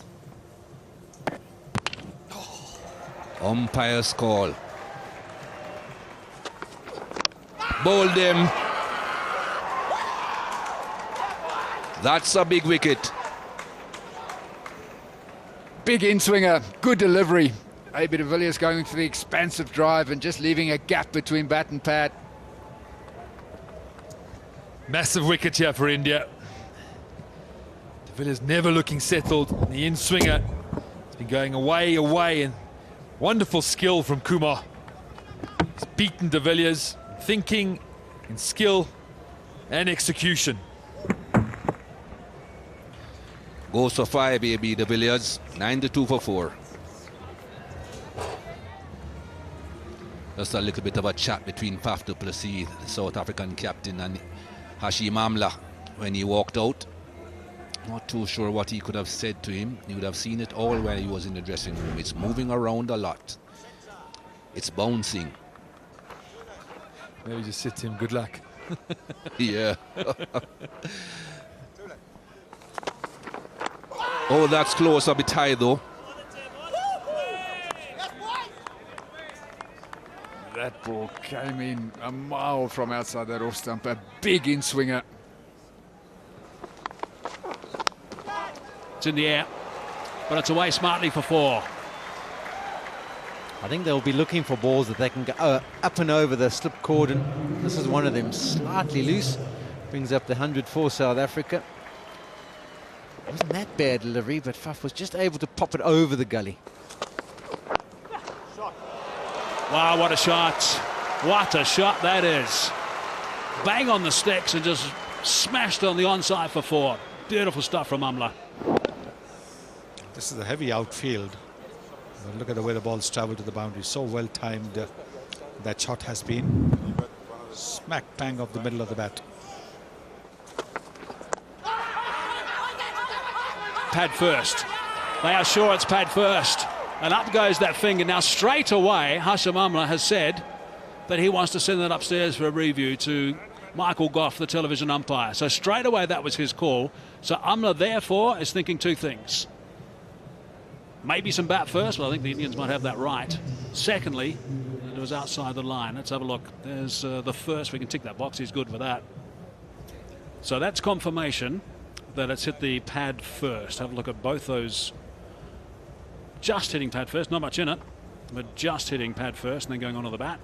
Speaker 7: Umpire's call. Bowled him. That's a big wicket.
Speaker 6: Big in-swinger, good delivery. AB de Villiers going for the expansive drive and just leaving a gap between bat and pad.
Speaker 2: Massive wicket here for India. De Villiers never looking settled. The in-swinger has been going away, and wonderful skill from Kumar. He's beaten De Villiers, thinking, in skill and execution.
Speaker 7: Goes for 5, AB de Villiers. 92 for 4. Just a little bit of a chat between Faf du Plessis, the South African captain, and Hashim Amla when he walked out. Not too sure what he could have said to him. You would have seen it all when he was in the dressing room. It's moving around a lot. It's bouncing.
Speaker 2: Maybe just said to him, good luck.
Speaker 7: Yeah. Oh, that's close. A bit high though.
Speaker 6: That ball came in a mile from outside that off stump. A big in-swinger.
Speaker 1: It's in the air, but it's away smartly for 4.
Speaker 5: I think they'll be looking for balls that they can go up and over the slip cordon. This is one of them, slightly loose. Brings up the 100 for South Africa. Wasn't that bad delivery, but Faf was just able to pop it over the gully.
Speaker 1: Wow, what a shot. What a shot that is. Bang on the sticks and just smashed on the onside for 4. Beautiful stuff from Amla.
Speaker 3: This is a heavy outfield. But look at the way the ball's traveled to the boundary. So well timed that shot has been. Smack bang off the middle of the bat.
Speaker 1: Pad first. They are sure it's pad first. And up goes that finger. Now straight away, Hashim Amla has said that he wants to send that upstairs for a review to Michael Goff, the television umpire. So straight away that was his call. So Amla therefore is thinking 2 things. Maybe some bat first, but I think the Indians might have that right. Secondly, it was outside the line. Let's have a look. There's the first. We can tick that box. He's good for that. So that's confirmation that it's hit the pad first. Have a look at both those. Just hitting pad first, not much in it, but just hitting pad first and then going on to the bat.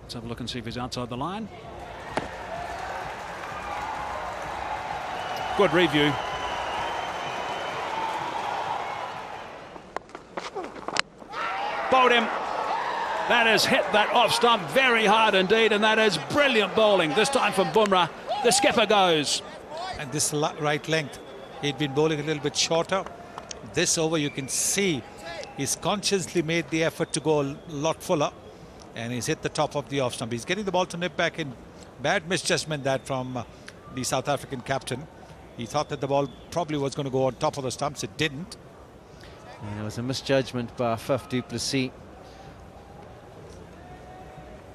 Speaker 1: Let's have a look and see if he's outside the line. Good review. Bowled him. That has hit that off stump very hard indeed, and that is brilliant bowling. This time from Bumrah. The skipper goes.
Speaker 3: And this right length, he'd been bowling a little bit shorter. This over, you can see He's consciously made the effort to go a lot fuller, and he's hit the top of the off stump. He's getting the ball to nip back in. Bad misjudgment that from the South African captain. He thought that the ball probably was going to go on top of the stumps. It didn't.
Speaker 5: And it was a misjudgment by Faf du Plessis.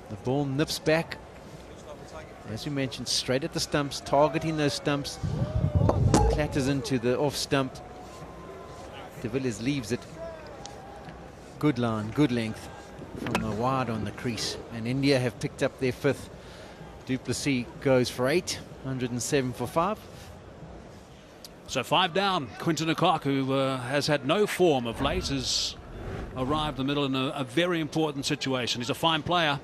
Speaker 5: The ball nips back, as we mentioned, straight at the stumps, targeting those stumps. Clatters into the off stump. De Villiers leaves it. Good line, good length from the wide on the crease. And India have picked up their 5th. Du Plessis goes for 8, 107 for 5.
Speaker 1: So 5 down. Quinton de Kock, who has had no form of late, has arrived in the middle in a very important situation. He's a fine player,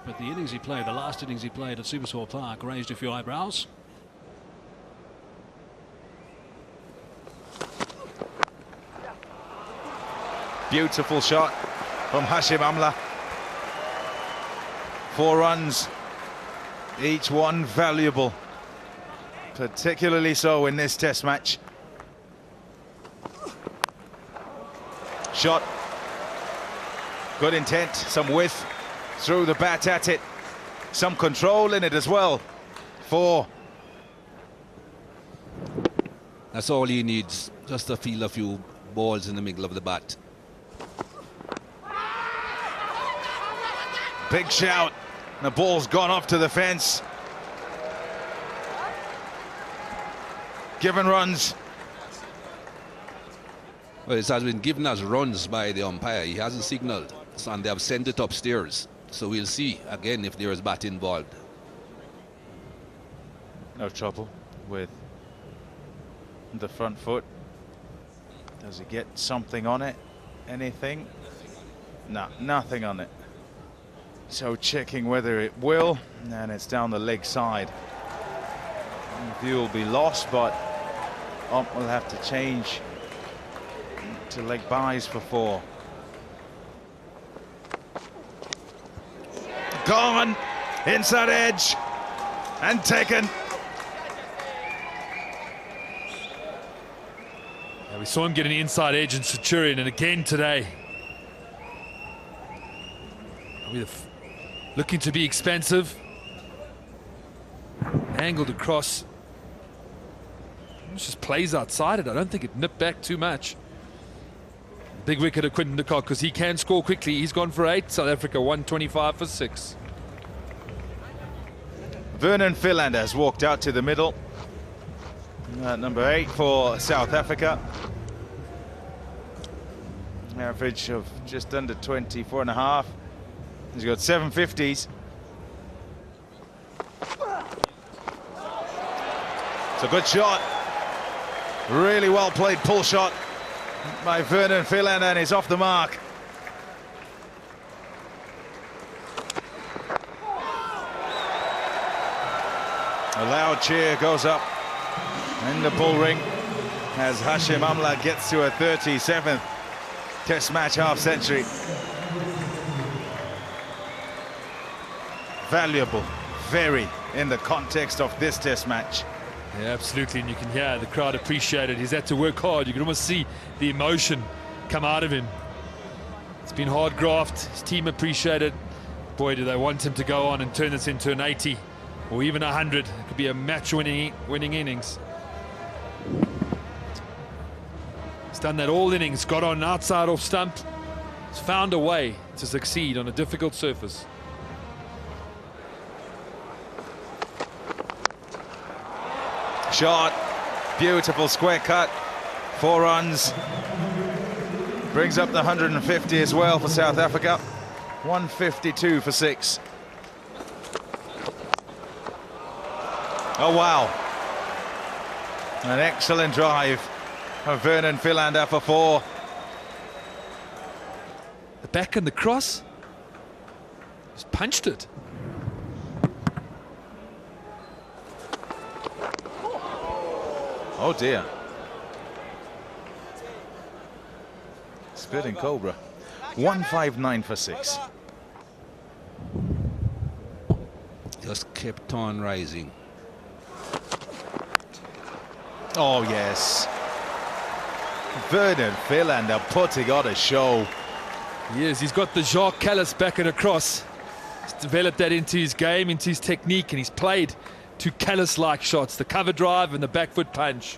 Speaker 1: but the innings he played, the last innings he played at Supersport Park, raised a few eyebrows.
Speaker 4: Beautiful shot from Hashim Amla. 4 runs, each one valuable, particularly so in this test match. Shot, good intent, some width, threw the bat at it, some control in it as well. 4.
Speaker 7: That's all he needs, just to feel a few balls in the middle of the bat.
Speaker 4: Big shout, the ball's gone off to the fence. Given runs.
Speaker 7: Well, it has been given as runs by the umpire. He hasn't signaled, and they have sent it upstairs. So we'll see again if there is bat involved.
Speaker 4: No trouble with the front foot. Does he get something on it? Anything? No, nothing on it. So checking whether it will, and it's down the leg side. View will be lost, but ump will have to change to leg byes for 4. Gone, inside edge, and taken.
Speaker 2: Yeah, we saw him get an inside edge in Centurion, and again today. Looking to be expensive. Angled across. It just plays outside it. I don't think it nipped back too much. Big wicket of Quinton de Kock, because he can score quickly. He's gone for 8. South Africa 125 for 6.
Speaker 4: Vernon Philander has walked out to the middle. Number 8 for South Africa. Average of just under 24.5. He's got 7 50s. It's a good shot. Really well played pull shot by Vernon Philander, and he's off the mark. A loud cheer goes up in the bull ring as Hashim Amla gets to a 37th Test match half century. Valuable, very, in the context of this test match.
Speaker 2: Yeah, absolutely, and you can hear the crowd appreciate it. He's had to work hard. You can almost see the emotion come out of him. It's been hard graft. His team appreciate it. Boy, do they want him to go on and turn this into an 80 or even 100. It could be a match-winning innings. He's done that all innings. Got on outside off stump. He's found a way to succeed on a difficult surface.
Speaker 4: Shot, beautiful square cut, 4 runs. Brings up the 150 as well for South Africa. 152 for 6. Oh wow. An excellent drive of Vernon Philander for 4.
Speaker 2: The back and the cross. He's punched it.
Speaker 4: Oh dear. Spitting Cobra. 159 for 6.
Speaker 7: Just kept on rising.
Speaker 4: Oh yes. Vernon Philander putting on a show.
Speaker 2: He is. He's got the Jacques Callis back and across. He's developed that into his game, into his technique, and he's played two Callis-like shots, the cover drive and the back foot punch.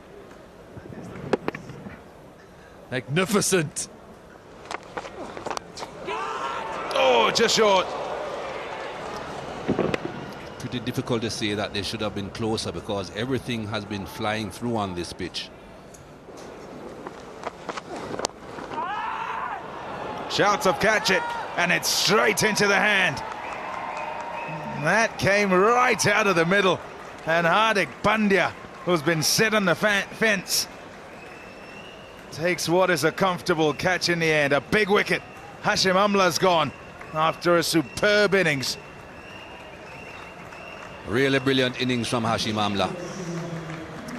Speaker 2: Magnificent.
Speaker 4: Oh, just short.
Speaker 7: Pretty difficult to say that they should have been closer because everything has been flying through on this pitch.
Speaker 4: Shouts of catch it, and it's straight into the hand. That came right out of the middle. And Hardik Pandya, who's been set on the fence, takes what is a comfortable catch in the end. A big wicket. Hashim Amla's gone after a superb innings.
Speaker 7: Really brilliant innings from Hashim Amla.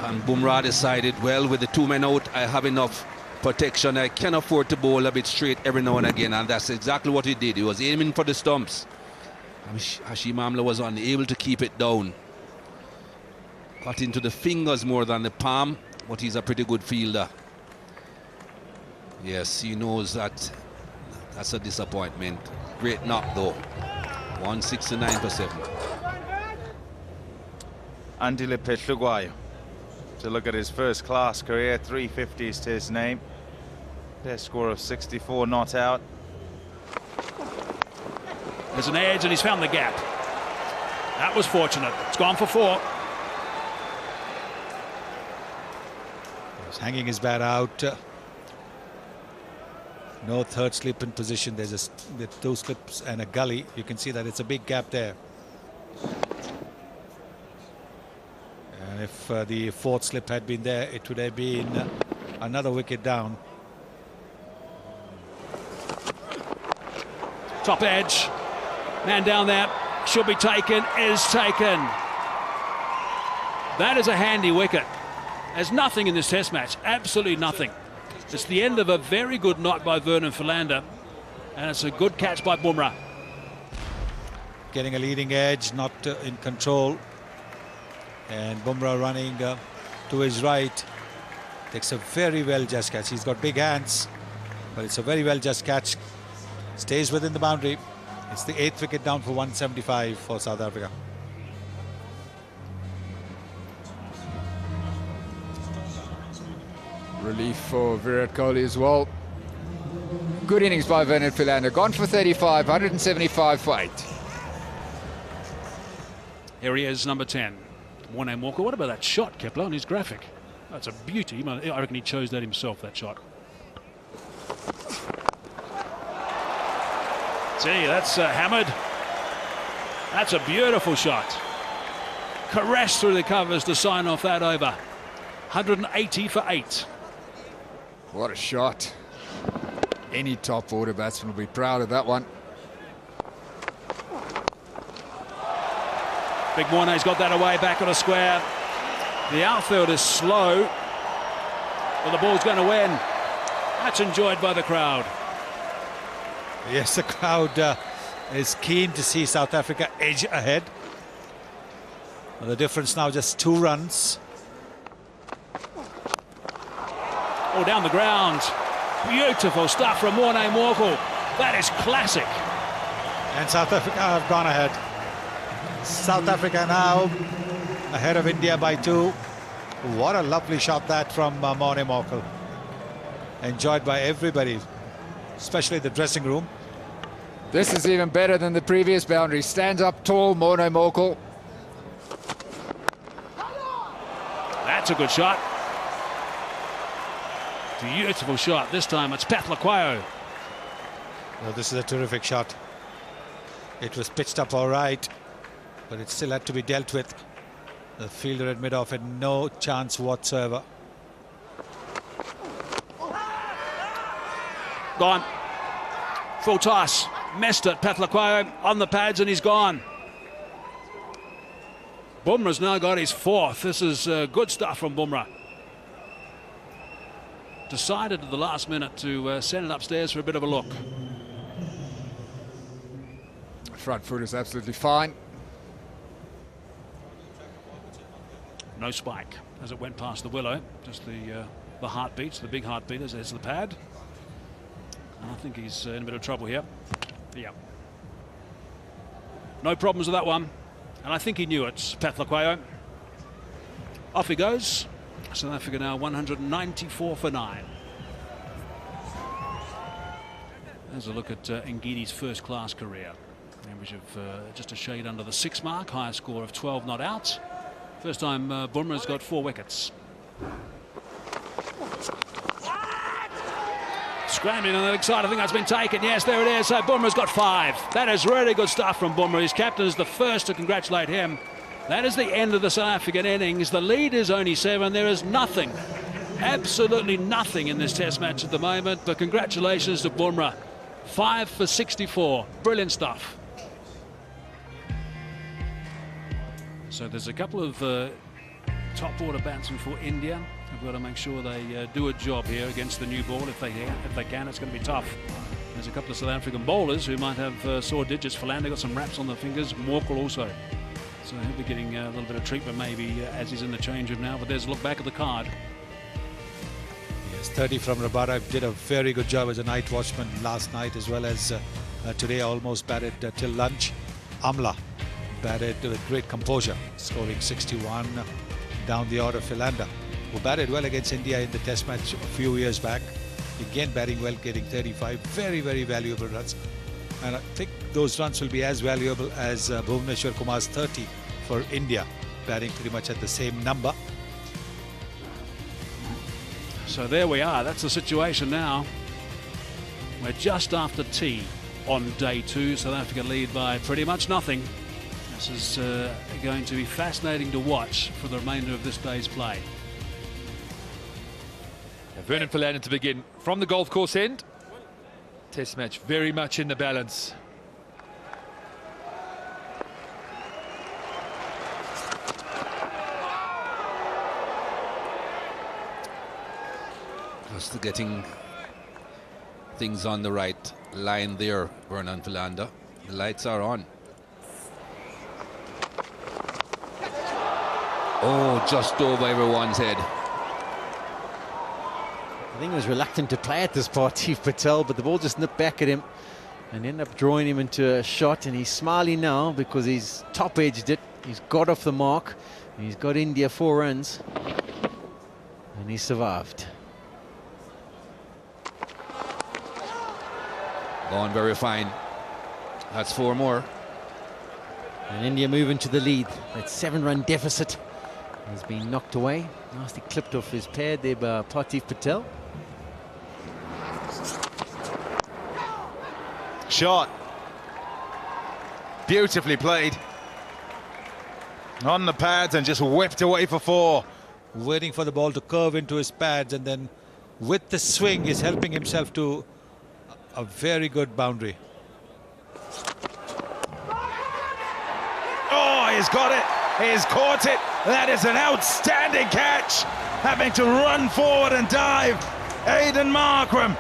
Speaker 7: And Bumrah decided, well, with the 2 men out, I have enough protection. I can afford to bowl a bit straight every now and again, and that's exactly what he did. He was aiming for the stumps. Hashim Amla was unable to keep it down. Got into the fingers more than the palm, but he's a pretty good fielder. Yes, he knows that that's a disappointment. Great knock though. 169 for 7.
Speaker 4: Andile Petlugwayo, to look at his first class career, 350s to his name. Best score of 64 not out.
Speaker 1: There's an edge and he's found the gap. That was fortunate. It's gone for 4.
Speaker 3: He's hanging his bat out. No third slip in position. There's with 2 slips and a gully. You can see that it's a big gap there. And if the 4th slip had been there, it would have been another wicket down.
Speaker 1: Top edge. Man down there. Should be taken. Is taken. That is a handy wicket. There's nothing in this test match. Absolutely nothing. It's the end of a very good knock by Vernon Philander, and it's a good catch by Bumrah.
Speaker 3: Getting a leading edge, not in control. And Bumrah running to his right. Takes a very well just catch. He's got big hands, but it's a very well just catch. Stays within the boundary. It's the 8th wicket down for 175 for South Africa.
Speaker 6: Relief for Virat Kohli as well. Good innings by Vernon Philander. Gone for 35, 175 for 8.
Speaker 1: Here he is, number 10. Morne Walker. What about that shot, Kepler, on his graphic? That's a beauty. I reckon he chose that himself, that shot. See, that's hammered. That's a beautiful shot. Caressed through the covers to sign off that over. 180 for 8.
Speaker 6: What a shot. Any top order batsman will be proud of that one.
Speaker 1: Big Morne's got that away back on a square. The outfield is slow. Well, the ball's going to win. That's enjoyed by the crowd.
Speaker 3: Yes, the crowd is keen to see South Africa edge ahead. Well, the difference now just 2 runs.
Speaker 1: Oh, down the ground. Beautiful stuff from Morne Walker. That is classic.
Speaker 3: And South Africa have gone ahead. South Africa now ahead of India by 2. What a lovely shot that from Morne Walker. Enjoyed by everybody, especially the dressing room.
Speaker 6: This is even better than the previous boundary. Stands up tall, Morne Walker.
Speaker 1: That's a good shot. Beautiful shot. This time it's Petlugwayo.
Speaker 3: Well, this is a terrific shot. It was pitched up all right, but it still had to be dealt with. The fielder at mid-off had no chance whatsoever.
Speaker 1: Gone. Full toss. Missed it. Petlugwayo on the pads and he's gone. Bumrah's now got his 4th. This is good stuff from Bumrah. Decided at the last minute to send it upstairs for a bit of a look.
Speaker 6: Front foot is absolutely fine.
Speaker 1: No spike as it went past the willow. Just the the heartbeats, the big heartbeat as the pad. And I think he's in a bit of trouble here. Yeah. No problems with that one. And I think he knew it, Patlaquayo. Off he goes. South Africa now 194 for 9. There's a look at Ngidi's first-class career. Average of just a shade under the 6 mark. Highest score of 12 not out. First time Bumrah's got 4 wickets. Scrambling on the leg side. I think that's been taken. Yes, there it is. So Bumrah's got 5. That is really good stuff from Bumrah. His captain is the first to congratulate him. That is the end of the South African innings. The lead is only 7. There is nothing, absolutely nothing in this test match at the moment. But congratulations to Bumrah. 5 for 64. Brilliant stuff. So there's a couple of top order batsmen for India. We've got to make sure they do a job here against the new ball. If they can, it's going to be tough. There's a couple of South African bowlers who might have sore digits. Philander got some wraps on the fingers. Morkel also. So he'll be getting a little bit of treatment maybe as he's in the change room now. But there's a look back at the card.
Speaker 3: Yes, 30 from Rabada. Did a very good job as a night watchman last night as well as today. Almost batted till lunch. Amla batted with great composure, scoring 61 down the order. Philander, who batted well against India in the test match a few years back, again batting well, getting 35. Very, very valuable runs. And I think those runs will be as valuable as Bhuvneshwar Kumar's 30 for India, batting pretty much at the same number.
Speaker 1: So there we are. That's the situation now. We're just after tea on day 2. South Africa lead by pretty much nothing. This is going to be fascinating to watch for the remainder of this day's play.
Speaker 2: Vernon Philander to begin from the golf course end. Test match very much in the balance.
Speaker 7: Just getting things on the right line there, Vernon Philander. The lights are on. Oh, just over everyone's head.
Speaker 5: I think he was reluctant to play at this part, Steve Patel, but the ball just nipped back at him and ended up drawing him into a shot. And he's smiling now because he's top-edged it. He's got off the mark. And he's got India 4 runs. And he survived.
Speaker 7: Gone very fine. That's 4 more.
Speaker 5: And India moving to the lead. That 7-run deficit has been knocked away. Nicely clipped off his pad there by Partheev Patel.
Speaker 4: Shot. Beautifully played. On the pads and just whipped away for 4.
Speaker 3: Waiting for the ball to curve into his pads, and then with the swing is helping himself to a very good boundary.
Speaker 4: Oh, he's got it. He's caught it. That is an outstanding catch. Having to run forward and dive. Aiden Markram.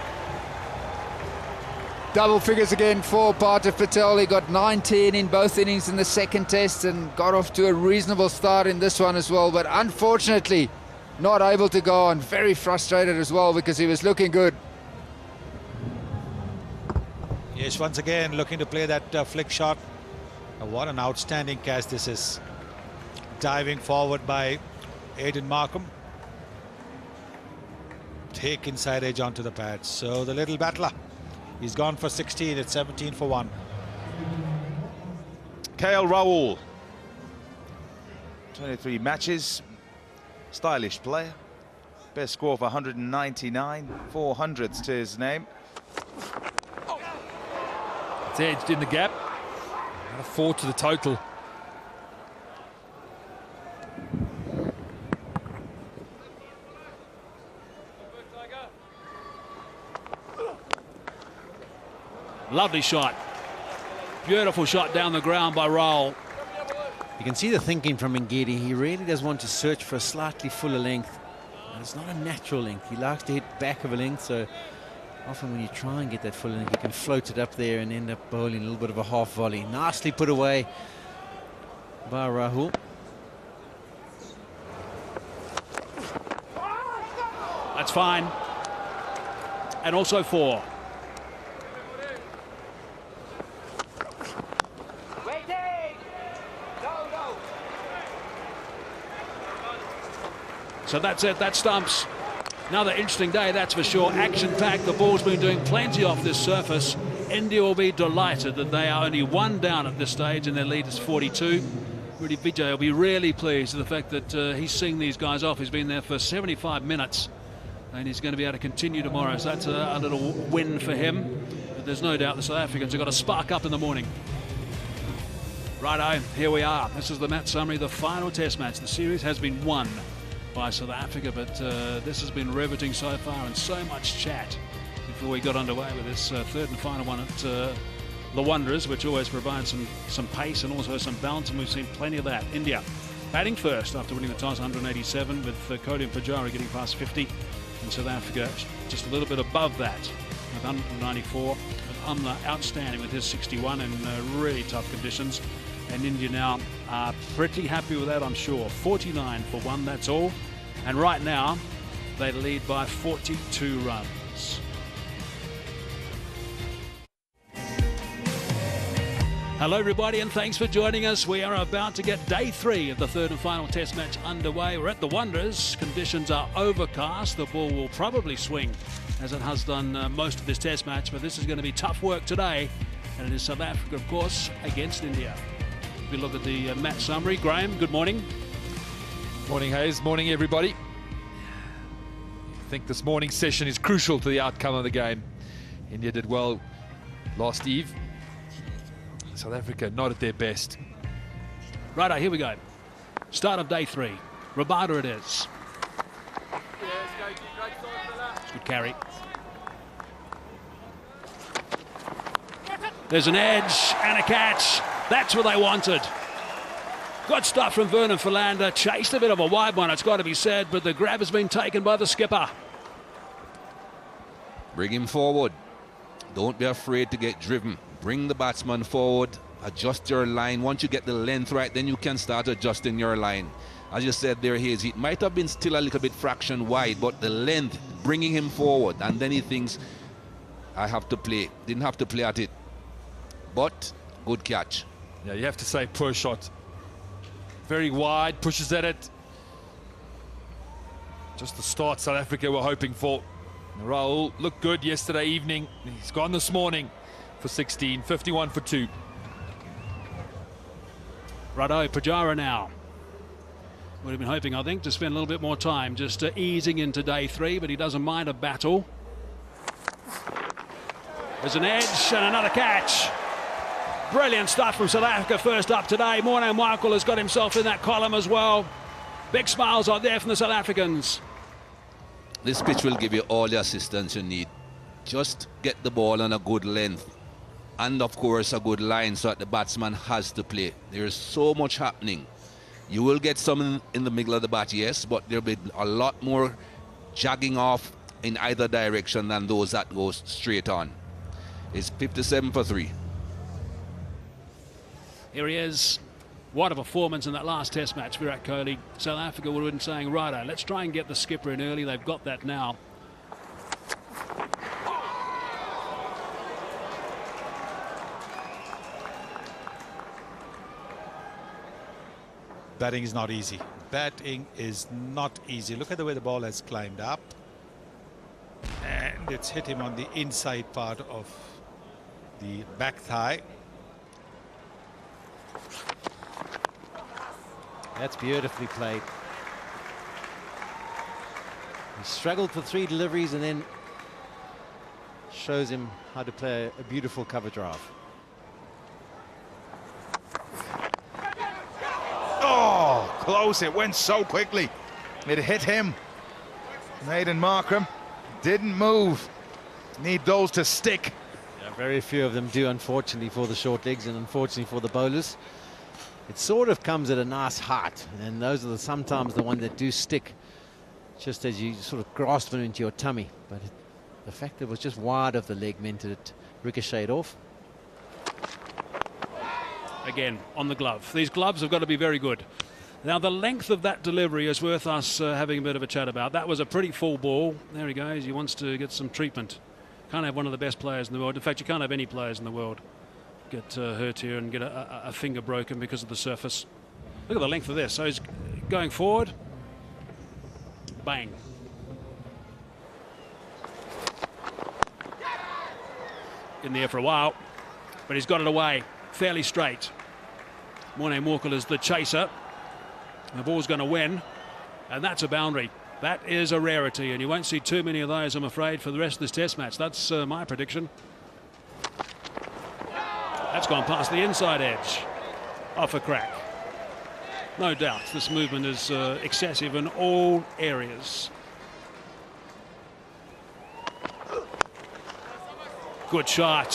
Speaker 6: Double figures again for Partheev Patel. He got 19 in both innings in the second test and got off to a reasonable start in this one as well. But unfortunately, not able to go on. Very frustrated as well because he was looking good.
Speaker 3: Yes, once again looking to play that flick shot. What an outstanding catch this is. Diving forward by Aiden Markram. Take inside edge onto the pad. So the little battler, he's gone for 16. It's 17 for 1.
Speaker 4: KL Rahul. 23 matches. Stylish player. Best score of 199. 400s to his name.
Speaker 2: It's edged in the gap. Another 4 to the total.
Speaker 1: Lovely shot. Beautiful shot down the ground by Rahul.
Speaker 5: You can see the thinking from Ngidi. He really does want to search for a slightly fuller length. And it's not a natural length. He likes to hit back of a length, so often when you try and get that fuller length, you can float it up there and end up bowling a little bit of a half volley. Nicely put away by Rahul.
Speaker 1: That's fine. And also 4. So that's it, that stumps. Another interesting day, that's for sure. Action-packed, the ball's been doing plenty off this surface. India will be delighted that they are only 1 down at this stage and their lead is 42. Rudy Vijay will be really pleased with the fact that he's seeing these guys off. He's been there for 75 minutes and he's going to be able to continue tomorrow. So that's a little win for him. But there's no doubt the South Africans have got to spark up in the morning. Righto, here we are. This is the match summary, the final test match. The series has been won by South Africa, but this has been riveting so far and so much chat before we got underway with this third and final one at the Wanderers, which always provides some pace and also some balance, and we've seen plenty of that. India batting first after winning the toss, 187, with Kodi and Pujara getting past 50, and South Africa just a little bit above that with 194. Amla outstanding with his 61 in really tough conditions, and India now are pretty happy with that, I'm sure. 49 for 1, that's all. And right now, they lead by 42 runs. Hello everybody, and thanks for joining us. We are about to get day 3 of the third and final test match underway. We're at the Wanderers. Conditions are overcast. The ball will probably swing as it has done most of this test match, but this is going to be tough work today. And it is South Africa, of course, against India. We look at the match summary. Graham, good morning.
Speaker 2: Morning, Hayes. Morning, everybody. I think this morning's session is crucial to the outcome of the game. India did well last eve. South Africa not at their best.
Speaker 1: Righto, here we go. Start of day 3. Rabada it is. Good carry. There's an edge and a catch. That's what they wanted. Good stuff from Vernon Philander. Chased a bit of a wide one, it's got to be said, but the grab has been taken by the skipper.
Speaker 7: Bring him forward. Don't be afraid to get driven. Bring the batsman forward. Adjust your line. Once you get the length right, then you can start adjusting your line. As you said there, Hayes, it might have been still a little bit fraction wide, but the length, bringing him forward, and then he thinks, I have to play. Didn't have to play at it. But good catch.
Speaker 2: Yeah, you have to say poor shot. Very wide, pushes at it. Just the start South Africa were hoping for. Rahul looked good yesterday evening. He's gone this morning for 16, 51 for 2.
Speaker 1: Righto, Pujara now. Would have been hoping, I think, to spend a little bit more time just easing into day 3, but he doesn't mind a battle. There's an edge and another catch. Brilliant stuff from South Africa first up today. Morné Michael has got himself in that column as well. Big smiles are there from the South Africans.
Speaker 7: This pitch will give you all the assistance you need. Just get the ball on a good length. And of course a good line so that the batsman has to play. There's so much happening. You will get some in the middle of the bat, yes, but there'll be a lot more jogging off in either direction than those that go straight on. It's 57 for 3.
Speaker 1: Here he is. What a performance in that last test match, Virat Kohli. South Africa would have been saying, righto, let's try and get the skipper in early. They've got that now.
Speaker 3: Batting is not easy. Batting is not easy. Look at the way the ball has climbed up. And it's hit him on the inside part of the back thigh.
Speaker 5: That's beautifully played. He struggled for 3 deliveries and then shows him how to play a beautiful cover drive.
Speaker 4: Oh, close. It went so quickly. It hit him. Nathan Markram didn't move. Need those to stick.
Speaker 5: Yeah, very few of them do, unfortunately, for the short legs and unfortunately for the bowlers. It sort of comes at a nice height, and those are sometimes the ones that do stick just as you sort of grasp them into your tummy. But the fact that it was just wide of the leg meant it ricocheted off.
Speaker 1: Again, on the glove. These gloves have got to be very good. Now, the length of that delivery is worth us having a bit of a chat about. That was a pretty full ball. There he goes. He wants to get some treatment. Can't have one of the best players in the world. In fact, you can't have any players in the world get hurt here and get a finger broken because of the surface. Look at the length of this. So he's going forward. Bang. In there for a while, but he's got it away fairly straight. Morne Morkel is the chaser. The ball's going to win, and that's a boundary. That is a rarity, and you won't see too many of those, I'm afraid, for the rest of this test match. That's my prediction. That's gone past the inside edge. Off a crack. No doubt this movement is excessive in all areas. Good shot.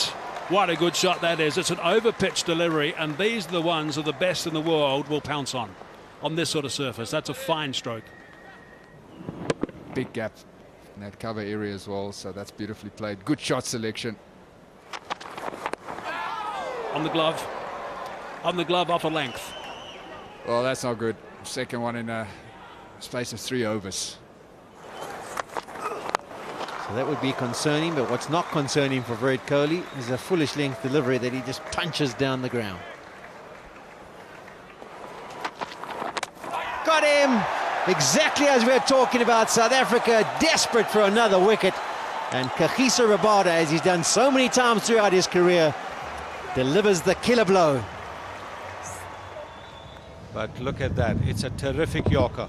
Speaker 1: What a good shot that is. It's an over-pitch delivery, and these are the ones that the best in the world will pounce on this sort of surface. That's a fine stroke.
Speaker 6: Big gap in that cover area as well, so that's beautifully played. Good shot selection.
Speaker 1: On the glove. On the glove, off a length.
Speaker 6: Well, that's not good. Second one in a space of 3 overs.
Speaker 5: So that would be concerning, but what's not concerning for Virat Kohli is a foolish length delivery that he just punches down the ground. Got him! Exactly as we're talking about. South Africa desperate for another wicket. And Kagiso Rabada, as he's done so many times throughout his career, delivers the killer blow.
Speaker 3: But look at that. It's a terrific Yorker.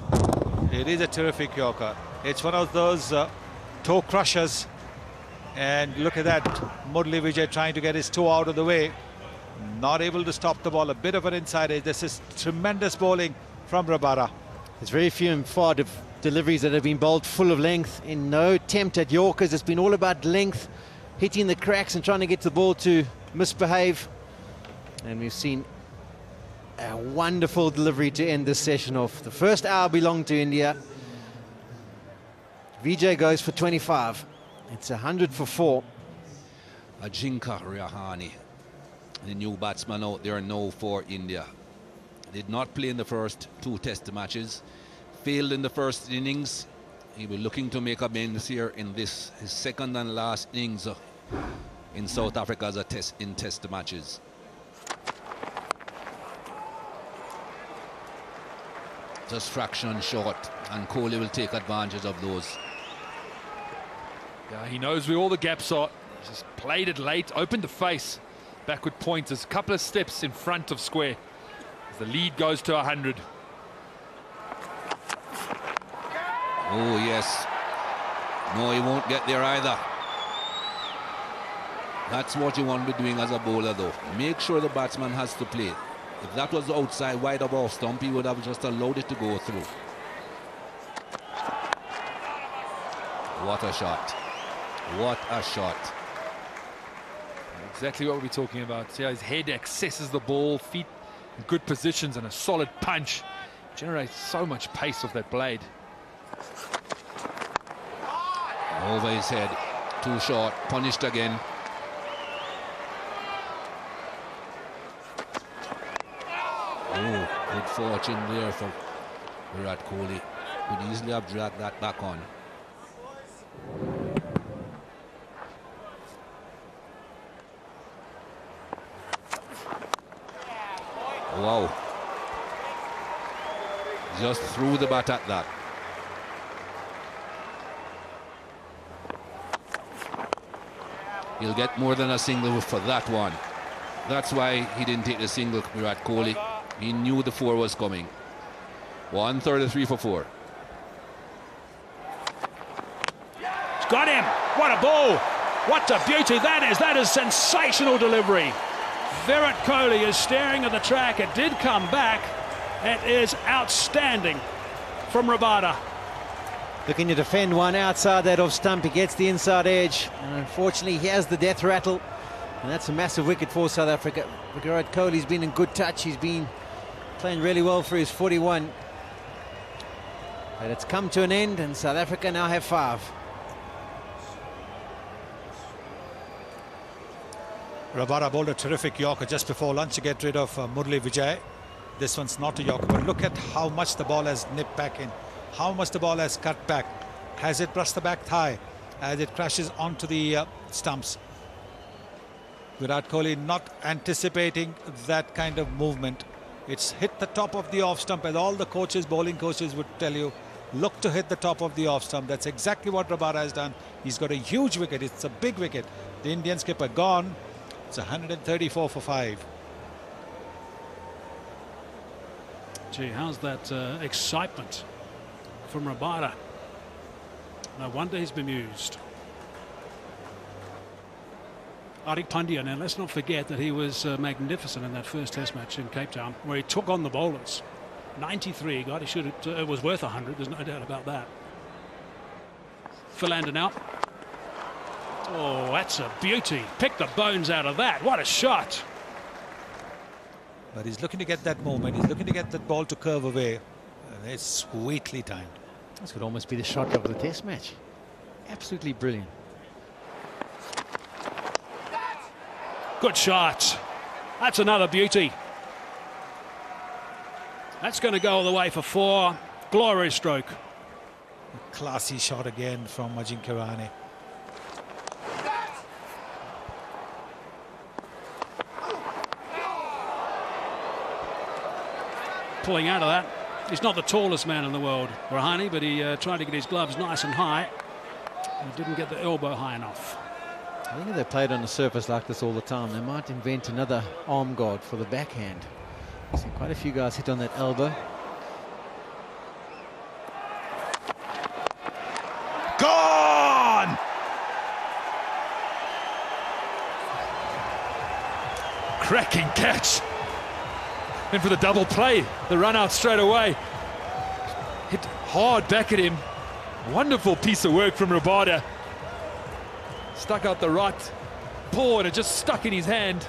Speaker 3: It is a terrific Yorker. It's one of those toe crushers. And look at that. Murali Vijay trying to get his toe out of the way. Not able to stop the ball. A bit of an inside edge. This is tremendous bowling from Rabada.
Speaker 5: There's very few and far deliveries that have been bowled full of length. In no attempt at Yorkers, it's been all about length, hitting the cracks and trying to get the ball to misbehave. And we've seen a wonderful delivery to end this session off. The first hour belonged to India. Vijay goes for 25. It's 100 for 4.
Speaker 7: Ajinkya Rahane, the new batsman out there now for India. Did not play in the first 2 test matches. Failed in the first innings. He will looking to make amends here in this, his second and last innings in South Africa as a test matches. Just fraction short, and Kohli will take advantage of those.
Speaker 2: Yeah, he knows where all the gaps are. He's just played it late, opened the face. Backward pointers, a couple of steps in front of square. The lead goes to 100.
Speaker 7: Oh, yes. No, he won't get there either. That's what you want to be doing as a bowler, though. Make sure the batsman has to play. If that was outside, wide of off stump, he would have just allowed it to go through. What a shot. What a shot.
Speaker 2: Exactly what we're talking about. See how his head accesses the ball, feet in good positions, and a solid punch generates so much pace off that blade.
Speaker 7: Over his head, too short, punished again. Oh, good fortune there for Virat Kohli. Could easily have dragged that back on. Wow. Just threw the bat at that. He'll get more than a single for that one. That's why he didn't take the single, Virat Kohli. He knew the 4 was coming. 133 for 4.
Speaker 1: He's got him. What a ball. What a beauty that is. That is sensational delivery. Virat Kohli is staring at the track. It did come back. It is outstanding from Rabada.
Speaker 5: Looking to defend one outside that off stump. He gets the inside edge. And unfortunately, he has the death rattle. And that's a massive wicket for South Africa. Virat Kohli's been in good touch. He's been playing really well for his 41. But it's come to an end, and South Africa now have 5.
Speaker 3: Rabada bowled a terrific Yorker just before lunch to get rid of Murali Vijay. This one's not a Yorker, but look at how much the ball has nipped back in, how much the ball has cut back. Has it brushed the back thigh as it crashes onto the stumps? Virat Kohli not anticipating that kind of movement. It's hit the top of the off stump, as all the coaches, bowling coaches would tell you. Look to hit the top of the off stump. That's exactly what Rabada has done. He's got a huge wicket. It's a big wicket. The Indian skipper gone. It's 134 for 5.
Speaker 1: Gee, how's that excitement from Rabada? No wonder he's bemused. Hardik Pandya, now let's not forget that he was magnificent in that first test match in Cape Town, where he took on the bowlers. 93 he got. He should have, it was worth 100, there's no doubt about that. Philander now. Oh, that's a beauty. Pick the bones out of that. What a shot.
Speaker 3: But he's looking to get that movement. He's looking to get that ball to curve away. And it's sweetly timed.
Speaker 5: This could almost be the shot of the test match. Absolutely brilliant.
Speaker 1: Good shot. That's another beauty. That's going to go all the way for 4. Glorious stroke.
Speaker 3: A classy shot again from Ajinkya Rahane.
Speaker 1: Pulling out of that. He's not the tallest man in the world, Rahane, but he tried to get his gloves nice and high. He didn't get the elbow high enough.
Speaker 5: I think if they played on a surface like this all the time, they might invent another arm guard for the backhand. I've seen quite a few guys hit on that elbow.
Speaker 4: Gone!
Speaker 2: Cracking catch. In for the double play. The run out straight away. Hit hard back at him. Wonderful piece of work from Rabada. Stuck out the right paw and it just stuck in his hand.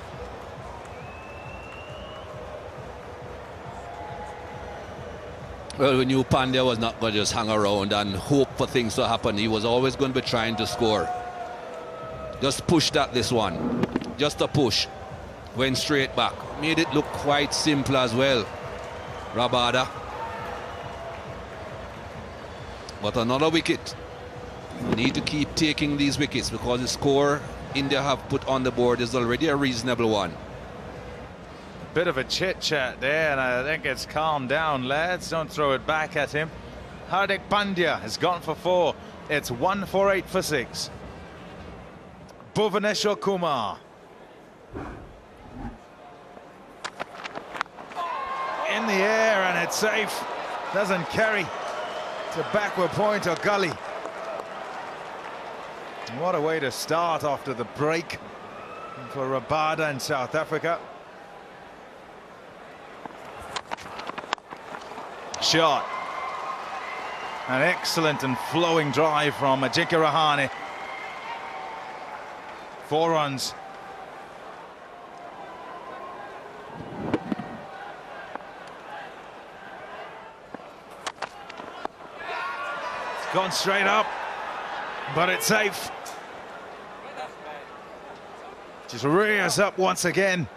Speaker 7: Well, we knew Pandya was not going to just hang around and hope for things to happen. He was always going to be trying to score. Just pushed at this one. Just a push. Went straight back. Made it look quite simple as well. Rabada. But another wicket. We need to keep taking these wickets because the score India have put on the board is already a reasonable one.
Speaker 4: Bit of a chit-chat there, and I think it's calmed down, lads. Don't throw it back at him. Hardik Pandya has gone for 4. It's 1 for 8 for 6. Bhuvaneshwar Kumar. In the air, and it's safe. Doesn't carry to backward point or gully. What a way to start after the break for Rabada in South Africa. Shot. An excellent and flowing drive from Ajinkya Rahane. 4 runs. It's gone straight up, but it's safe. Just rears up once again.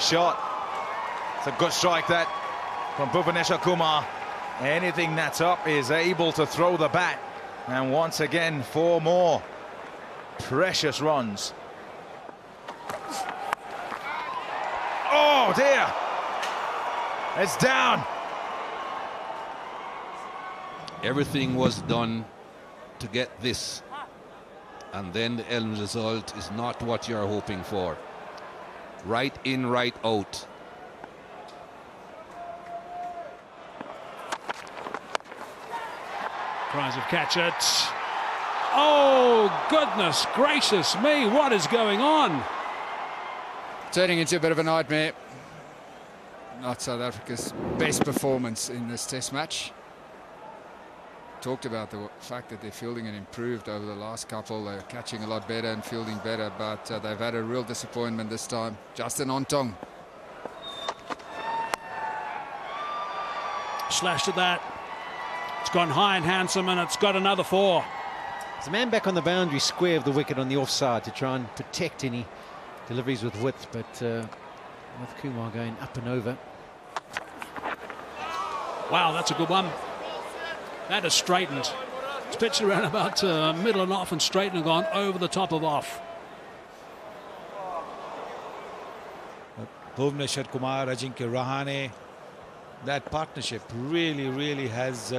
Speaker 4: Shot. It's a good strike that from Bhuvaneshwar Kumar. Anything that's up is able to throw the bat. And once again, 4 more precious runs. Oh dear. It's down.
Speaker 7: Everything was done to get this, and then the end result is not what you're hoping for. Right in, right out.
Speaker 1: Tries of catch it. Oh, goodness gracious me, what is going on?
Speaker 6: Turning into a bit of a nightmare. Not South Africa's best performance in this test match. Talked about the fact that their fielding had improved over the last couple. They're catching a lot better and fielding better, but they've had a real disappointment this time. Justin Ontong.
Speaker 1: Slashed at that. It's gone high and handsome, and it's got another 4.
Speaker 5: There's a man back on the boundary square of the wicket on the offside to try and protect any deliveries with width, but with Kumar going up and over.
Speaker 1: Wow, that's a good one. That is straightened. It's pitched around about middle and off and straightened and gone over the top of off.
Speaker 3: Bhuvneshwar Kumar, Ajinkya Rahane, that partnership really has,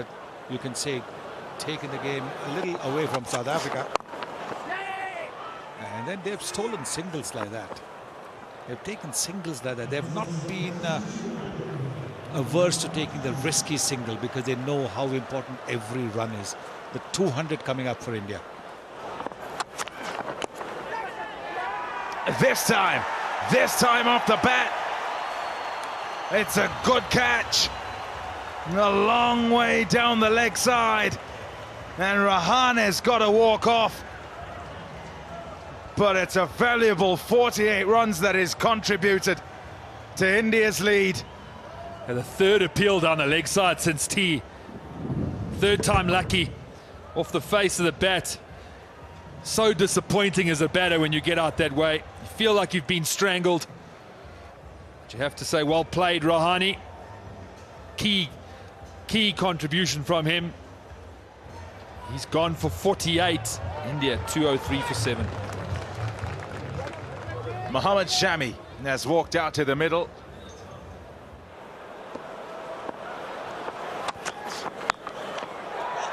Speaker 3: you can say, taken the game a little away from South Africa. And then they've stolen singles like that. They've taken singles like that. They've not been averse to taking the risky single because they know how important every run is. The 200 coming up for India.
Speaker 4: This time off the bat, it's a good catch. A long way down the leg side. And Rahane's got to walk off. But it's a valuable 48 runs that is contributed to India's lead.
Speaker 2: And the third appeal down the leg side since tee. Third time lucky off the face of the bat. So disappointing as a batter when you get out that way. You feel like you've been strangled. But you have to say, well played, Rahane. Key contribution from him. He's gone for 48. India 203 for 7.
Speaker 4: Mohammad Shami has walked out to the middle.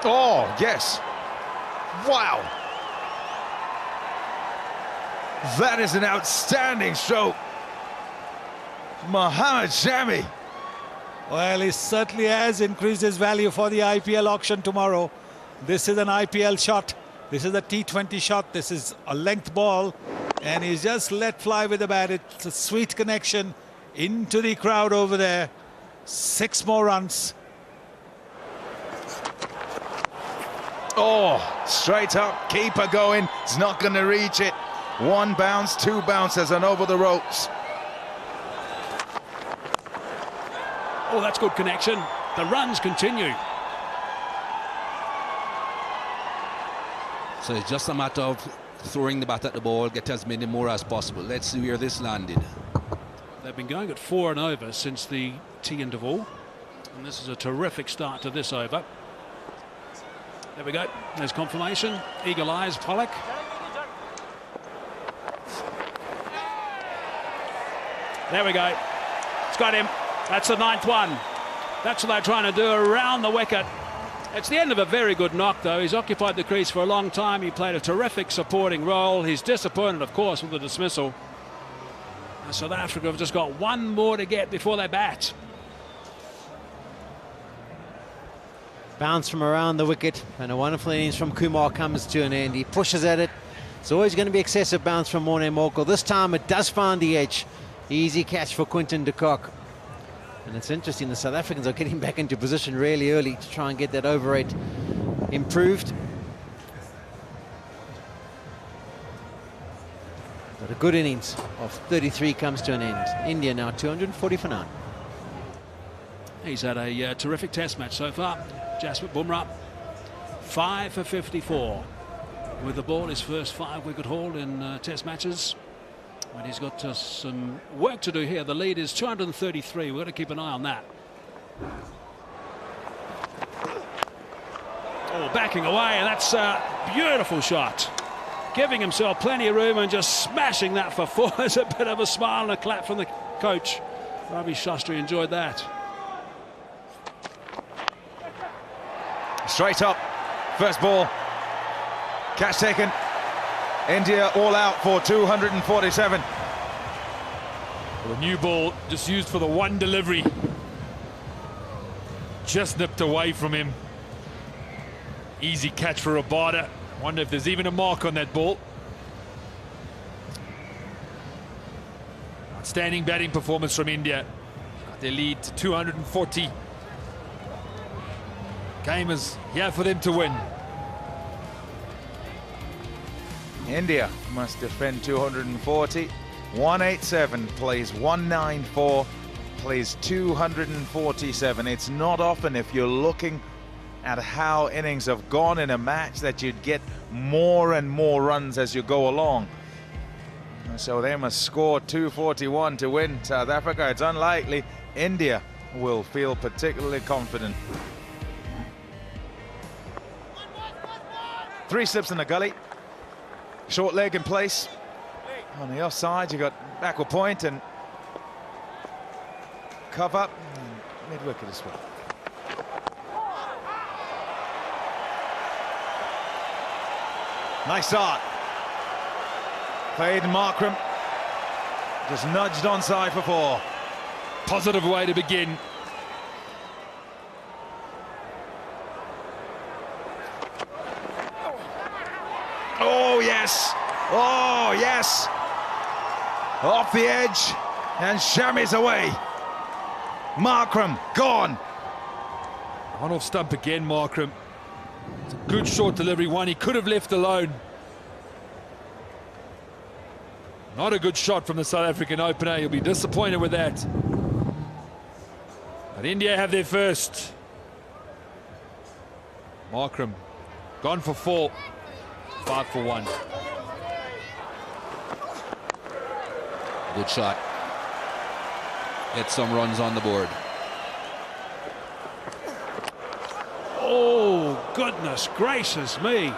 Speaker 4: Oh, yes. Wow. That is an outstanding stroke. Mohammad Shami.
Speaker 3: Well, he certainly has increased his value for the IPL auction tomorrow. This is an IPL shot. This is a T20 shot. This is a length ball. And he's just let fly with the bat. It's a sweet connection into the crowd over there. 6 more runs.
Speaker 4: Oh, straight up, keeper going. It's not going to reach it. 1 bounce, 2 bounces, and over the ropes.
Speaker 1: Oh, that's good connection. The runs continue.
Speaker 7: So it's just a matter of throwing the bat at the ball, get as many more as possible. Let's see where this landed.
Speaker 1: They've been going at 4 and over since the tea interval. And this is a terrific start to this over. There we go. There's confirmation. Eagle eyes, Pollock. There we go. It's got him. That's the 9th one. That's what they're trying to do around the wicket. It's the end of a very good knock, though. He's occupied the crease for a long time. He played a terrific supporting role. He's disappointed, of course, with the dismissal. And South Africa have just got 1 more to get before they bat.
Speaker 5: Bounce from around the wicket, and a wonderful innings from Kumar comes to an end. He pushes at it. It's always going to be excessive bounce from Morne Morkel. This time it does find the edge. Easy catch for Quinton de Kock. And it's interesting, the South Africans are getting back into position really early to try and get that over rate improved. But a good innings of 33 comes to an end. India now 240 for 9.
Speaker 1: He's had a terrific test match so far. Jasprit Bumrah, 5 for 54. With the ball, his first 5-wicket haul in test matches. And he's got some work to do here. The lead is 233. We've got to keep an eye on that. Oh, backing away, and that's a beautiful shot. Giving himself plenty of room and just smashing that for 4. There's a bit of a smile and a clap from the coach. Ravi Shastri enjoyed that.
Speaker 4: Straight up, first ball. Catch taken. India all out for 247.
Speaker 2: The new ball just used for the one delivery. Just nipped away from him. Easy catch for Rabada. Wonder if there's even a mark on that ball. Outstanding batting performance from India. Got their lead to 240. Game is here for them to win.
Speaker 4: India must defend 240. 187 plays 194, plays 247. It's not often, if you're looking at how innings have gone in a match, that you'd get more and more runs as you go along. So they must score 241 to win. South Africa, it's unlikely. India will feel particularly confident. 3 slips in the gully. Short leg in place. On the offside, you got backward point and cover. Mid wicket as well. Nice start. Fade Markram. Just nudged onside for 4.
Speaker 2: Positive way to begin.
Speaker 4: Oh, yes. Oh, yes. Off the edge and Shami's away. Markram gone.
Speaker 2: On off stump again, Markram. It's a good short delivery, one he could have left alone. Not a good shot from the South African opener. He'll be disappointed with that. But India have their first. Markram gone for 4. 5 for 1.
Speaker 7: Good shot. Get some runs on the board.
Speaker 1: Oh, goodness gracious me.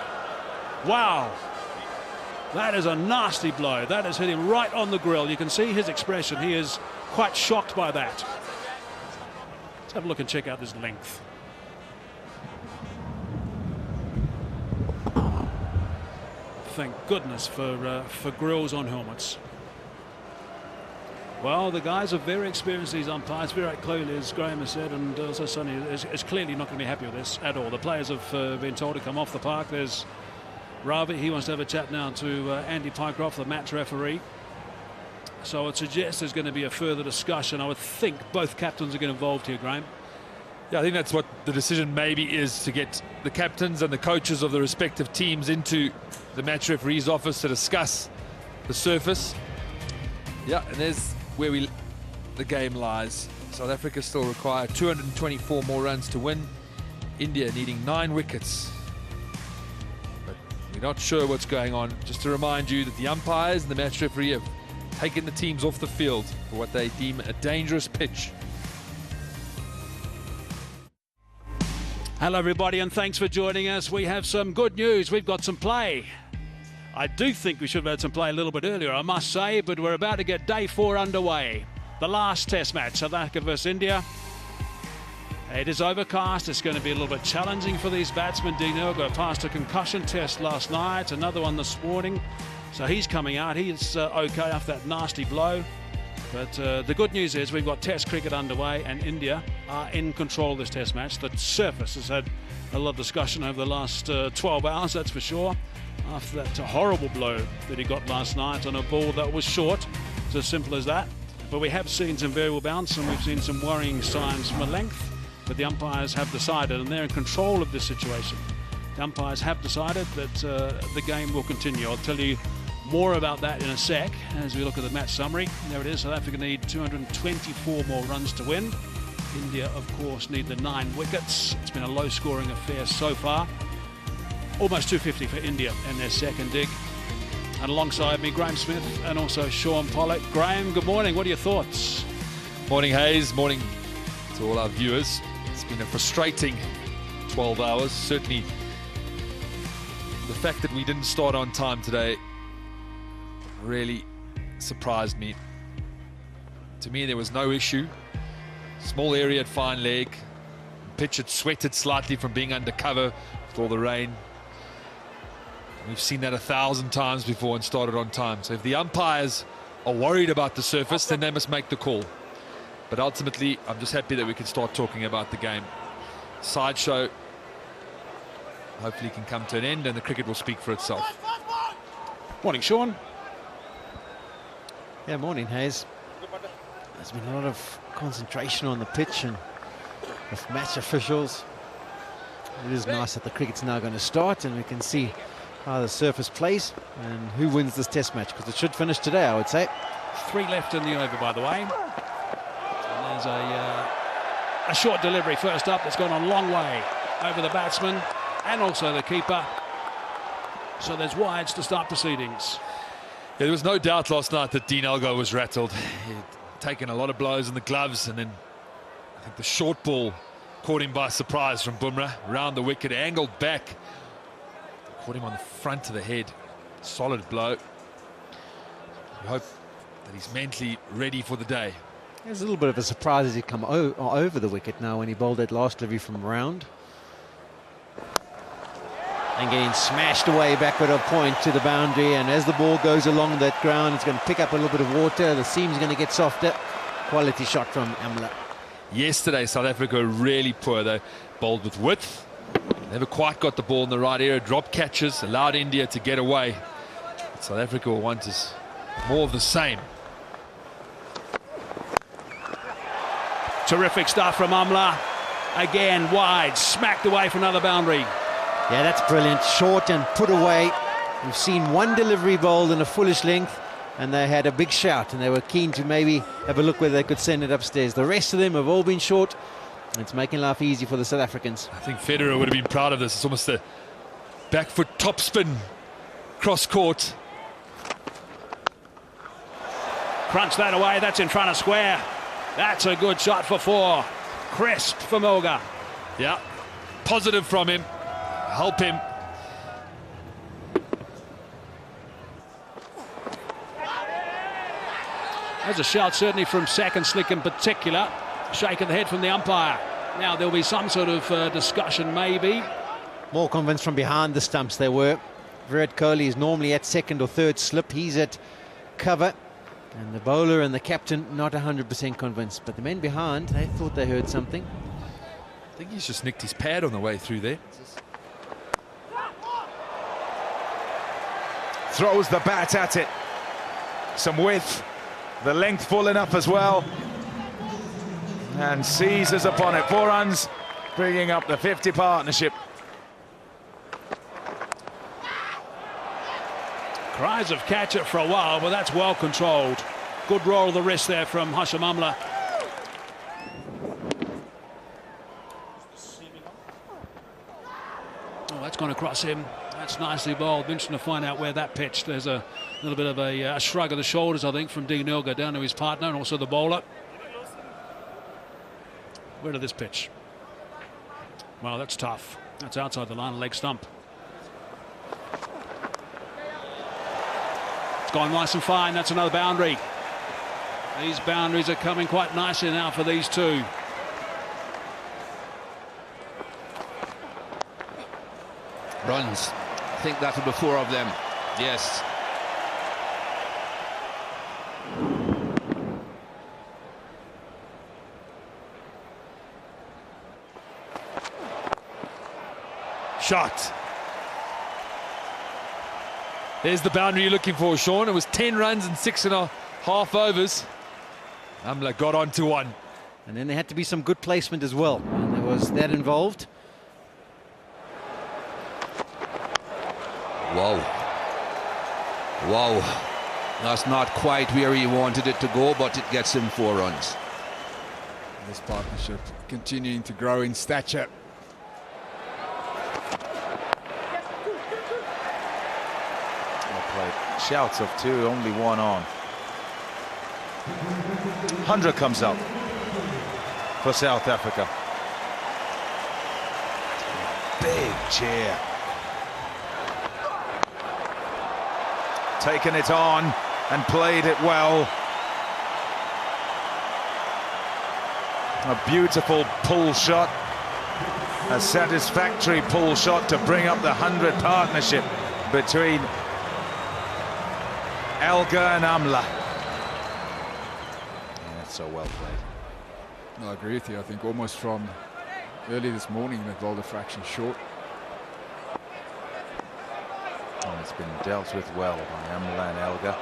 Speaker 1: Wow. That is a nasty blow. That has hit him right on the grill. You can see his expression. He is quite shocked by that. Let's have a look and check out this length. Thank goodness for grills on helmets. Well, the guys are very experienced, these umpires, very clearly, as Graham has said, and also Sonny is clearly not going to be happy with this at all. The players have been told to come off the park. There's Ravi, he wants to have a chat now to Andy Pycroft, the match referee. So it suggests there's going to be a further discussion. I would think both captains are getting involved here, Graham.
Speaker 2: Yeah, I think that's what the decision maybe is, to get the captains and the coaches of the respective teams into the match referee's office to discuss the surface. Yeah, and there's where the game lies. South Africa still require 224 more runs to win. India needing 9 wickets. But we're not sure what's going on. Just to remind you that the umpires and the match referee have taken the teams off the field for what they deem a dangerous pitch.
Speaker 1: Hello everybody, and thanks for joining us. We have some good news. We've got some play. I do think we should have had some play a little bit earlier, I must say, but we're about to get day 4 underway. The last test match, South Africa versus India. It is overcast. It's going to be a little bit challenging for these batsmen. Dino got past a concussion test last night, another one this morning. So he's coming out. He's okay after that nasty blow. But the good news is we've got Test cricket underway, and India are in control of this Test match. The surface has had a lot of discussion over the last 12 hours, that's for sure. After that horrible blow that he got last night on a ball that was short. It's as simple as that. But we have seen some variable bounce, and we've seen some worrying signs from a length. But the umpires have decided, and they're in control of this situation. The umpires have decided that the game will continue. I'll tell you more about that in a sec as we look at the match summary. There it is. South Africa need 224 more runs to win. India, of course, need the 9 wickets. It's been a low-scoring affair so far. Almost 250 for India in their second dig. And alongside me, Graham Smith and also Sean Pollock. Graham, good morning. What are your thoughts?
Speaker 2: Morning, Hayes. Morning to all our viewers. It's been a frustrating 12 hours. Certainly the fact that we didn't start on time today really surprised me. To me, there was no issue. Small area at fine leg. Pitch had sweated slightly from being under cover with all the rain. We've seen that 1,000 times before and started on time. So if the umpires are worried about the surface, then they must make the call. But ultimately, I'm just happy that we can start talking about the game. Sideshow hopefully can come to an end, and the cricket will speak for itself.
Speaker 1: Morning, Sean.
Speaker 5: Yeah, morning, Hayes. There's been a lot of concentration on the pitch and with match officials. It is nice that the cricket's now going to start, and we can see how the surface plays and who wins this test match, because it should finish today, I would say.
Speaker 1: 3 left in the over, by the way. And there's a short delivery first up that's gone a long way over the batsman and also the keeper. So there's wides to start proceedings.
Speaker 2: there was no doubt last night that Dean Elgar was rattled. He'd taken a lot of blows in the gloves, and then I think the short ball caught him by surprise from Bumrah. Round the wicket, angled back. Caught him on the front of the head. Solid blow. We hope that he's mentally ready for the day.
Speaker 5: There's a little bit of a surprise as he come over the wicket now when he bowled that last delivery from round. And getting smashed away backward of point to the boundary, and as the ball goes along that ground, it's going to pick up a little bit of water, the seam's going to get softer. Quality shot from Amla.
Speaker 2: Yesterday, South Africa were really poor. They bowled with width, never quite got the ball in the right area, drop catches, allowed India to get away. What South Africa will want is more of the same.
Speaker 1: Terrific stuff from Amla. Again, wide, smacked away for another boundary.
Speaker 5: Yeah, that's brilliant. Short and put away. We've seen one delivery bowled in a foolish length, and they had a big shout, and they were keen to maybe have a look whether they could send it upstairs. The rest of them have all been short. It's making life easy for the South Africans.
Speaker 2: I think Federer would have been proud of this. It's almost a back foot top spin cross court.
Speaker 1: Crunch that away, that's in front of square. That's a good shot for 4. Crisp for Moga.
Speaker 2: Yeah, positive from him. Help him.
Speaker 1: There's a shout certainly from Second Slick in particular. Shake of the head from the umpire. Now there'll be some sort of discussion maybe.
Speaker 5: More convinced from behind the stumps they were. Virat Kohli is normally at second or third slip. He's at cover. And the bowler and the captain not 100% convinced. But the men behind, they thought they heard something.
Speaker 2: I think he's just nicked his pad on the way through there.
Speaker 4: Throws the bat at it. Some width. The length full enough as well. And seizes upon it. 4 runs, bringing up the 50 partnership.
Speaker 1: Cries of catch it for a while, but that's well controlled. Good roll of the wrist there from Hashim Amla. Oh, that's gone across him. That's nicely bowled. Interesting to find out where that pitched. There's a little bit of a shrug of the shoulders, I think, from Dean Elgar down to his partner and also the bowler. Where did this pitch? Well, that's tough. That's outside the line, leg stump. It's gone nice and fine. That's another boundary. These boundaries are coming quite nicely now for these two.
Speaker 7: Runs. I think that'll be 4 of them. Yes.
Speaker 2: Shot. There's the boundary you're looking for, Sean. It was 10 runs in 6.5 overs. Amla got on to 1.
Speaker 5: And then there had to be some good placement as well. And there was that involved.
Speaker 7: Wow. Wow. That's not quite where he wanted it to go, but it gets him 4 runs.
Speaker 6: This partnership continuing to grow in stature.
Speaker 4: Shouts of 2, only 1 on. 100 comes out for South Africa. Big cheer. Taken it on and played it well. A beautiful pull shot. A satisfactory pull shot to bring up the 100 partnership between Elgar and Amla. Yeah, that's so well played.
Speaker 6: No, I agree with you. I think almost from early this morning they bowled a fraction short.
Speaker 4: And it's been dealt with well by Amla and Elgar.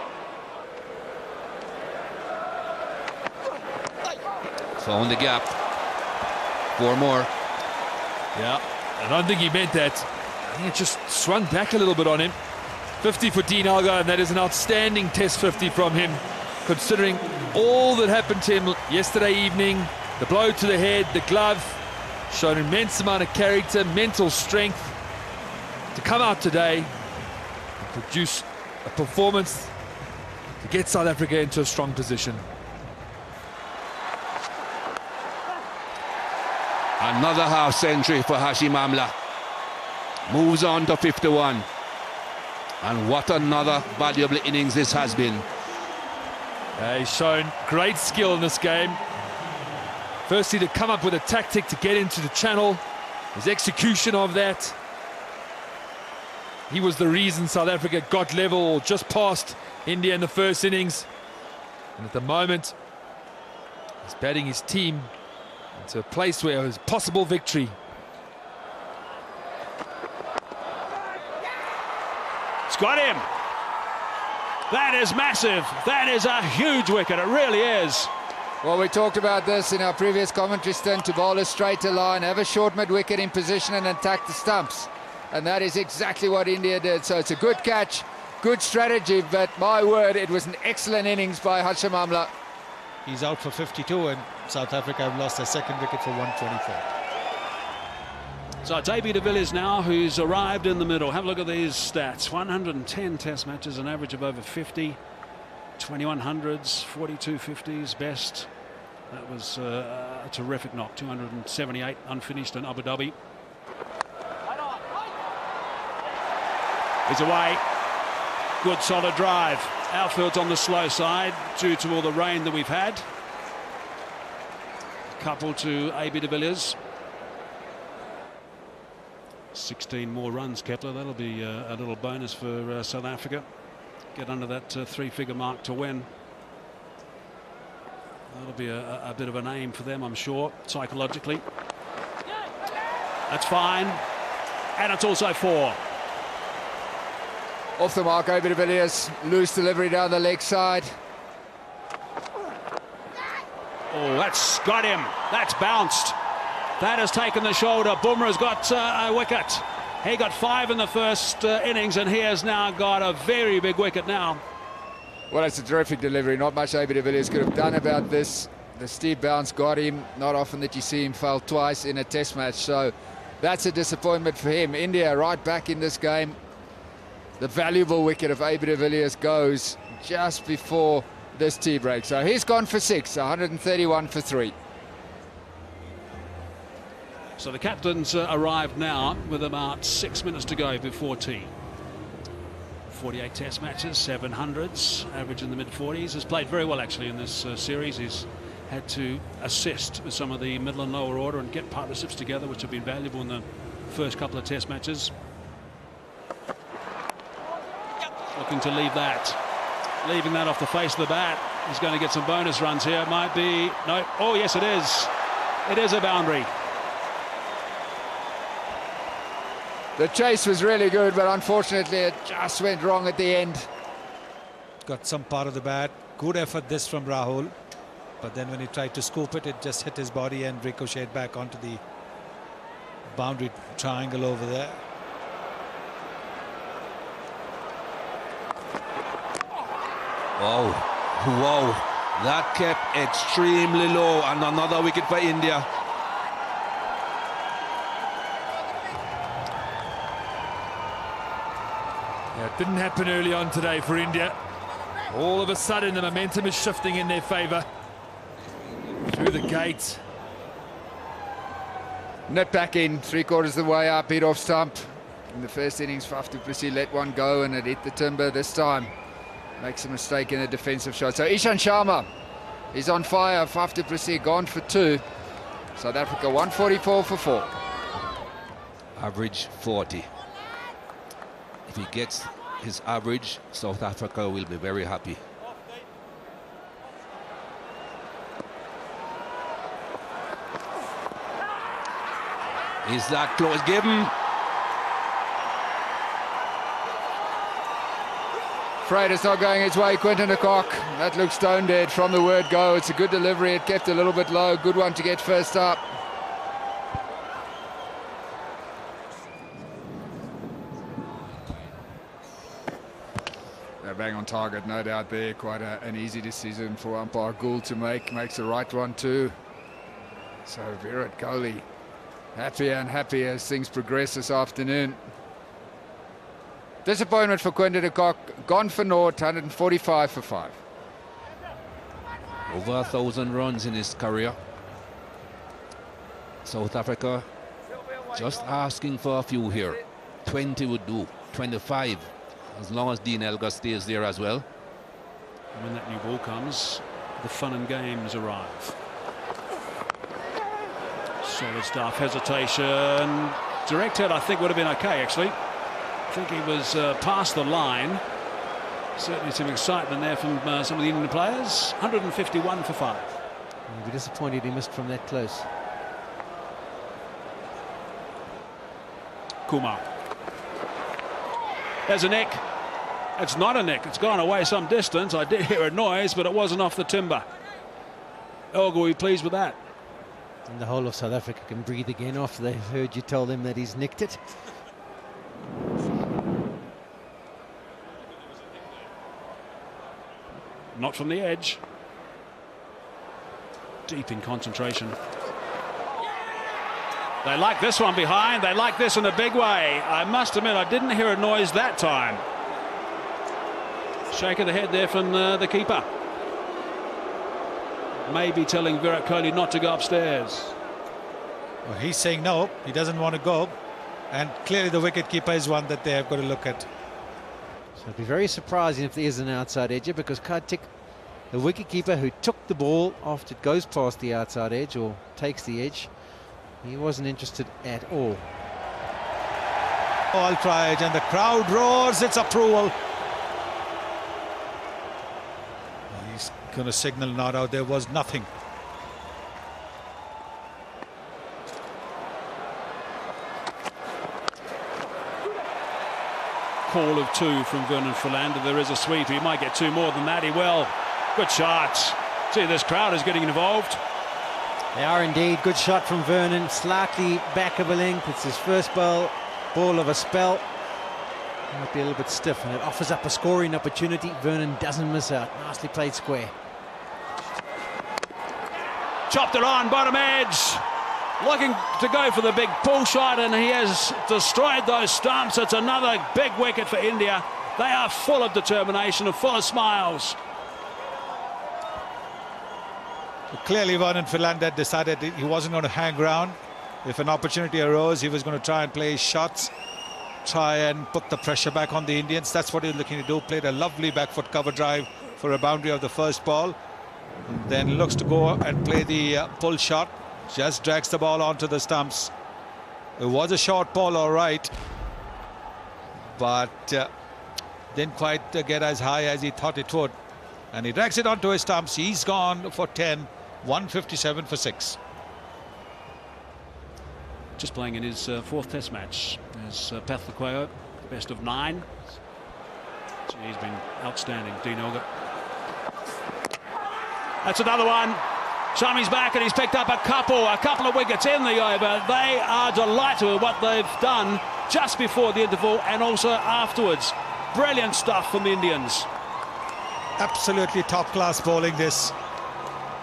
Speaker 7: Found the gap. 4 more.
Speaker 2: Yeah, I don't think he meant that. I think it just swung back a little bit on him. 50 for Dean Elgar, and that is an outstanding test 50 from him, considering all that happened to him yesterday evening. The blow to the head, the glove, showed an immense amount of character, mental strength to come out today and produce a performance to get South Africa into a strong position.
Speaker 7: Another half century for Hashim Amla. Moves on to 51. And what another valuable innings this has been.
Speaker 2: He's shown great skill in this game. Firstly, to come up with a tactic to get into the channel. His execution of that. He was the reason South Africa got level or just past India in the first innings. And at the moment, he's batting his team into a place where there's possible victory.
Speaker 1: It's got him. That is massive. That is a huge wicket. It really is.
Speaker 6: Well, we talked about this in our previous commentary stint, to bowl a straighter line, have a short mid-wicket in position and attack the stumps. And that is exactly what India did. So it's a good catch, good strategy, but my word, it was an excellent innings by Hashim Amla.
Speaker 3: He's out for 52 and South Africa have lost their second wicket for 124.
Speaker 1: So it's AB de Villiers now who's arrived in the middle. Have a look at these stats. 110 test matches, an average of over 50. 21 hundreds, 42 50s, best. That was a terrific knock. 278 unfinished in Abu Dhabi. He's away. Good solid drive. Outfield's on the slow side due to all the rain that we've had. Couple to AB de Villiers. 16 more runs, Kepler. That'll be a little bonus for South Africa. Get under that three-figure mark to win. That'll be a bit of an aim for them, I'm sure, psychologically. That's fine. And it's also 4.
Speaker 6: Off the mark, AB de Villiers. Loose delivery down the leg side.
Speaker 1: Oh, that's got him. That's bounced. That has taken the shoulder. Bumrah's got a wicket. He got 5 in the first innings, and he has now got a very big wicket now.
Speaker 6: Well, it's a terrific delivery. Not much AB de Villiers could have done about this. The steep bounce got him. Not often that you see him fail twice in a test match, so that's a disappointment for him. India right back in this game. The valuable wicket of AB de Villiers goes just before this tea break. So he's gone for 6, 131 for 3.
Speaker 1: So the captain's arrived now with about 6 minutes to go before tea. 48 test matches, 700s, average in the mid-40s. Has played very well actually in this series. He's had to assist with some of the middle and lower order and get partnerships together, which have been valuable in the first couple of test matches. Looking to leave that. Leaving that off the face of the bat. He's going to get some bonus runs here. It might be... No. Oh, yes, it is. It is a boundary.
Speaker 6: The chase was really good, but unfortunately it just went wrong at the end.
Speaker 3: Got some part of the bat. Good effort this from Rahul. But then when he tried to scoop it, it just hit his body and ricocheted back onto the boundary triangle over there.
Speaker 7: Wow, wow, that kept extremely low, and another wicket for India.
Speaker 2: Yeah, it didn't happen early on today for India. All of a sudden the momentum is shifting in their favour. Through the gate.
Speaker 6: Net back in, 3/4 of the way up, hit off stump. In the first innings, Faf du Plessis let one go and it hit the timber. This time makes a mistake in a defensive shot. So Ishan Sharma is on fire. Faf du Plessis gone for 2. South Africa 144 for 4.
Speaker 7: Average 40. If he gets his average, South Africa will be very happy. Is that close? Give him.
Speaker 6: Afraid it's not going his way, Quinton de Kock. That looks stone dead from the word go. It's a good delivery. It kept a little bit low. Good one to get first up. They're bang on target, no doubt there. Quite an easy decision for umpire Gould to make. Makes the right one too. So Virat Kohli happier and happier as things progress this afternoon. Disappointment for Quinton de Kock. Gone for naught, 145 for 5.
Speaker 7: Over 1,000 runs in his career. South Africa just asking for a few here. 20 would do, 25, as long as Dean Elgar stays there as well.
Speaker 1: When that new ball comes, the fun and games arrive. Solid stuff, hesitation. Direct hit, I think, would have been okay, actually. I think he was past the line. Certainly some excitement there from some of the Indian players. 151 for 5.
Speaker 5: I'll be disappointed he missed from that close.
Speaker 1: Kumar. There's a nick. It's not a nick. It's gone away some distance. I did hear a noise, but it wasn't off the timber. Elgar will be pleased with that.
Speaker 5: And the whole of South Africa can breathe again after they've heard you tell them that he's nicked it.
Speaker 1: Not from the edge. Deep in concentration. They like this one behind. They like this in a big way. I must admit, I didn't hear a noise that time. Shake of the head there from the keeper. Maybe telling Virat Kohli not to go upstairs.
Speaker 3: Well, he's saying no, he doesn't want to go. And clearly the wicketkeeper is one that they have got to look at.
Speaker 5: So it'd be very surprising if there is an outside edger, because Kartik, the wicketkeeper who took the ball after it goes past the outside edge or takes the edge, he wasn't interested at all.
Speaker 3: All tried, and the crowd roars its approval. He's going to signal not out. There was nothing.
Speaker 1: Call of 2 from Vernon Philander. There is a sweep. He might get 2 more than that. He will. Good shot. See, this crowd is getting involved.
Speaker 5: They are indeed. Good shot from Vernon. Slightly back of a length. It's his first ball of a spell. Might be a little bit stiff, and it offers up a scoring opportunity. Vernon doesn't miss out. Nicely played square.
Speaker 1: Chopped it on, bottom edge. Looking to go for the big pull shot, and he has destroyed those stumps. It's another big wicket for India. They are full of determination and full of smiles.
Speaker 3: Clearly Vernon Philander decided he wasn't going to hang around. If an opportunity arose, he was going to try and play his shots, try and put the pressure back on the Indians. That's what he was looking to do. Played a lovely back foot cover drive for a boundary of the first ball. And then looks to go and play the pull shot. Just drags the ball onto the stumps. It was a short ball, all right, but didn't quite get as high as he thought it would. And he drags it onto his stumps. He's gone for 10, 157 for 6.
Speaker 1: Just playing in his 4th test match. There's Pathliqueo, best of 9. So he's been outstanding, Dean Elgar. That's another one. Shami's back, and he's picked up a couple of wickets in the over. They are delighted with what they've done just before the interval and also afterwards. Brilliant stuff from the Indians.
Speaker 3: Absolutely top-class bowling this.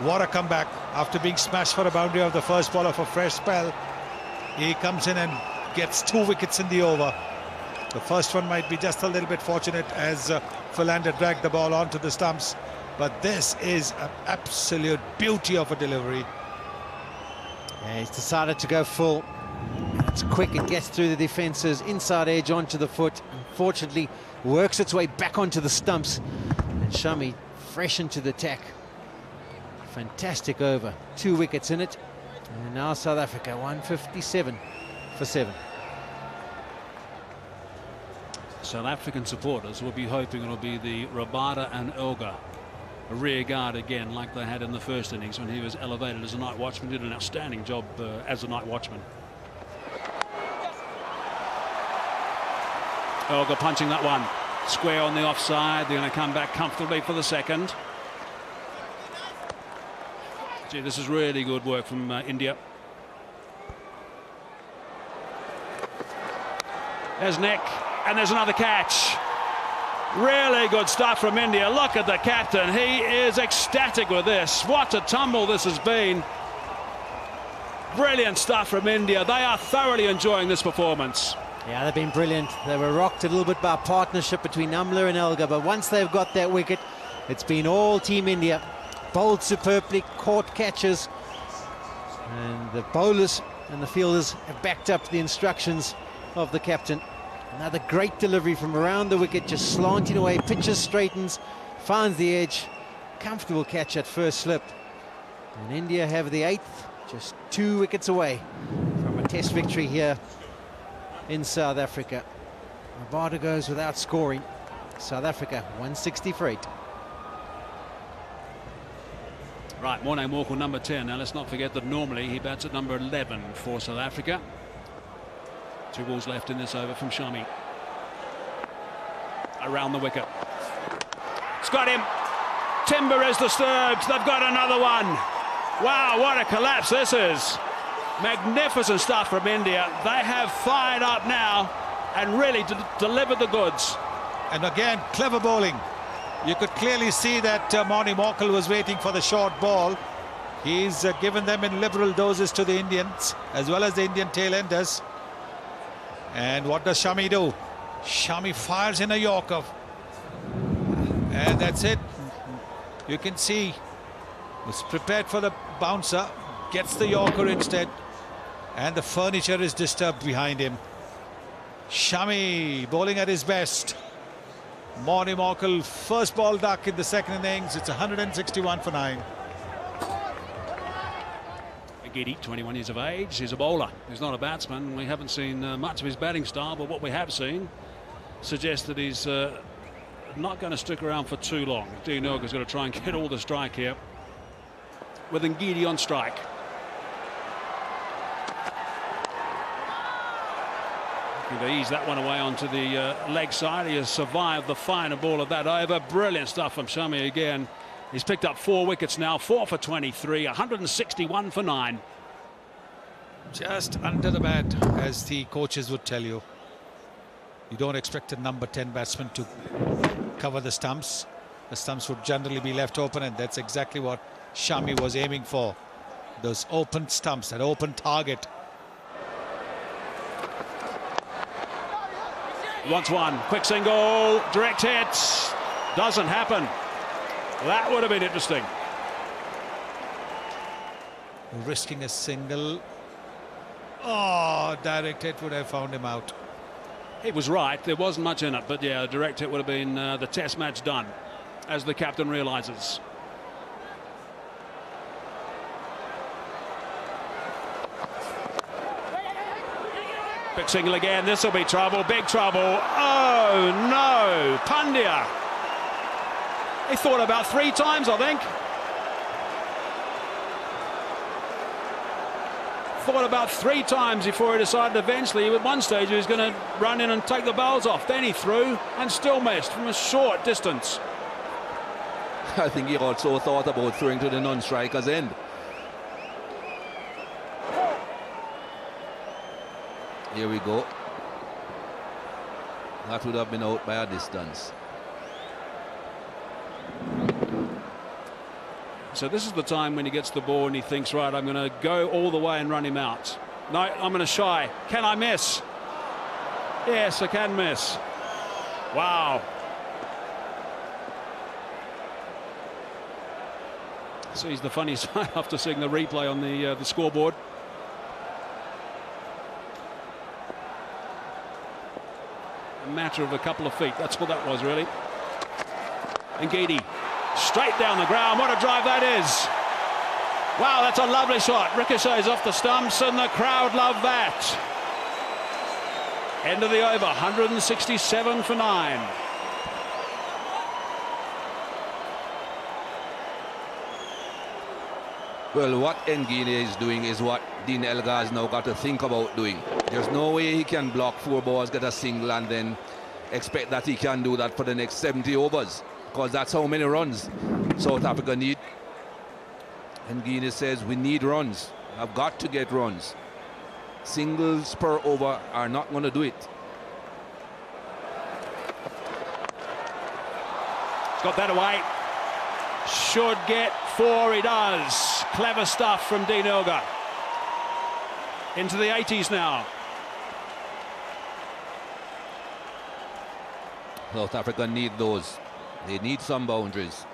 Speaker 3: What a comeback. After being smashed for a boundary of the first ball of a fresh spell, he comes in and gets 2 wickets in the over. The first one might be just a little bit fortunate as Philander dragged the ball onto the stumps, but this is an absolute beauty of a delivery.
Speaker 5: Yeah, he's decided to go full. It's quick, it gets through the defences, inside edge onto the foot. Unfortunately, works its way back onto the stumps. And Shami fresh into the attack. Fantastic over. 2 wickets in it. And now South Africa, 157 for 7.
Speaker 1: South African supporters will be hoping it'll be the Rabada and Elgar, a rear guard again, like they had in the first innings when he was elevated as a night watchman. Did an outstanding job as a night watchman. Elgar punching that one square on the offside. They're going to come back comfortably for the second. Gee, this is really good work from India. There's Nick, and there's another catch. Really good stuff from India. Look at the captain. He is ecstatic with this. What a tumble this has been. Brilliant stuff from India. They are thoroughly enjoying this performance.
Speaker 5: Yeah, they've been brilliant. They were rocked a little bit by a partnership between Amla and Elgar, but once they've got that wicket, it's been all Team India. Bowled superbly, caught catches, and the bowlers and the fielders have backed up the instructions of the captain. Another great delivery from around the wicket, just slanting away, pitches, straightens, finds the edge. Comfortable catch at first slip. And India have the 8th, just 2 wickets away from a test victory here in South Africa. Rabada goes without scoring. South Africa 160 for 8.
Speaker 1: Right, Morne Morkel, number 10. Now let's not forget that normally he bats at number 11 for South Africa. 2 balls left in this over from Shami. Around the wicket. It's got him. Timber is disturbed. They've got another one. Wow, what a collapse this is. Magnificent stuff from India. They have fired up now and really delivered the goods.
Speaker 3: And again, clever bowling. You could clearly see that Morne Morkel was waiting for the short ball. He's given them in liberal doses to the Indians, as well as the Indian tail-enders. And what does Shami do? Shami fires in a Yorker. And that's it. You can see he's prepared for the bouncer, gets the Yorker instead, and the furniture is disturbed behind him. Shami bowling at his best. Morne Morkel, first ball duck in the second innings. It's 161 for 9.
Speaker 1: Giddy, 21 years of age, he's a bowler. He's not a batsman. We haven't seen much of his batting style, but what we have seen suggests that he's not going to stick around for too long. Dean Ilga's going to try and get all the strike here with Ngidi on strike. Looking to ease that one away onto the leg side. He has survived the final ball of that over. Brilliant stuff from Shami again. He's picked up 4 wickets now, 4 for 23, 161 for 9.
Speaker 3: Just under the bat, as the coaches would tell you. You don't expect a number 10 batsman to cover the stumps. The stumps would generally be left open, and that's exactly what Shami was aiming for. Those open stumps, that open target.
Speaker 1: He wants one, quick single, direct hit, doesn't happen. That would have been interesting.
Speaker 3: Risking a single. Oh, direct hit would have found him out.
Speaker 1: He was right, there wasn't much in it, but yeah, a direct hit would have been the test match done, as the captain realises. Quick single again, this will be trouble, big trouble. Oh no, Pandya. He thought about 3 times, I think. Thought about 3 times before he decided eventually, at one stage, he was going to run in and take the bowls off. Then he threw and still missed from a short distance.
Speaker 7: I think he also thought about throwing to the non-striker's end. Here we go. That would have been out by a distance.
Speaker 1: So this is the time when he gets the ball and he thinks, right, I'm going to go all the way and run him out. No, I'm going to shy. Can I miss? Yes, I can miss. Wow. Sees the funny side after seeing the replay on the scoreboard. A matter of a couple of feet. That's what that was, really. Ngidi. Straight down the ground. What a drive that is. Wow, that's a lovely shot. Ricochets off the stumps and the crowd love that. End of the over, 167 for 9.
Speaker 7: Well, what Ngidi is doing is what Dean Elgar has now got to think about doing. There's no way he can block 4 balls, get a single, and then expect that he can do that for the next 70 overs. Because that's how many runs South Africa need. And Guinness says we need runs. I've got to get runs. Singles per over are not going to do it.
Speaker 1: Got that away. Should get 4, he does. Clever stuff from Dean Elgar. Into the 80s now.
Speaker 7: South Africa need those. They need some boundaries.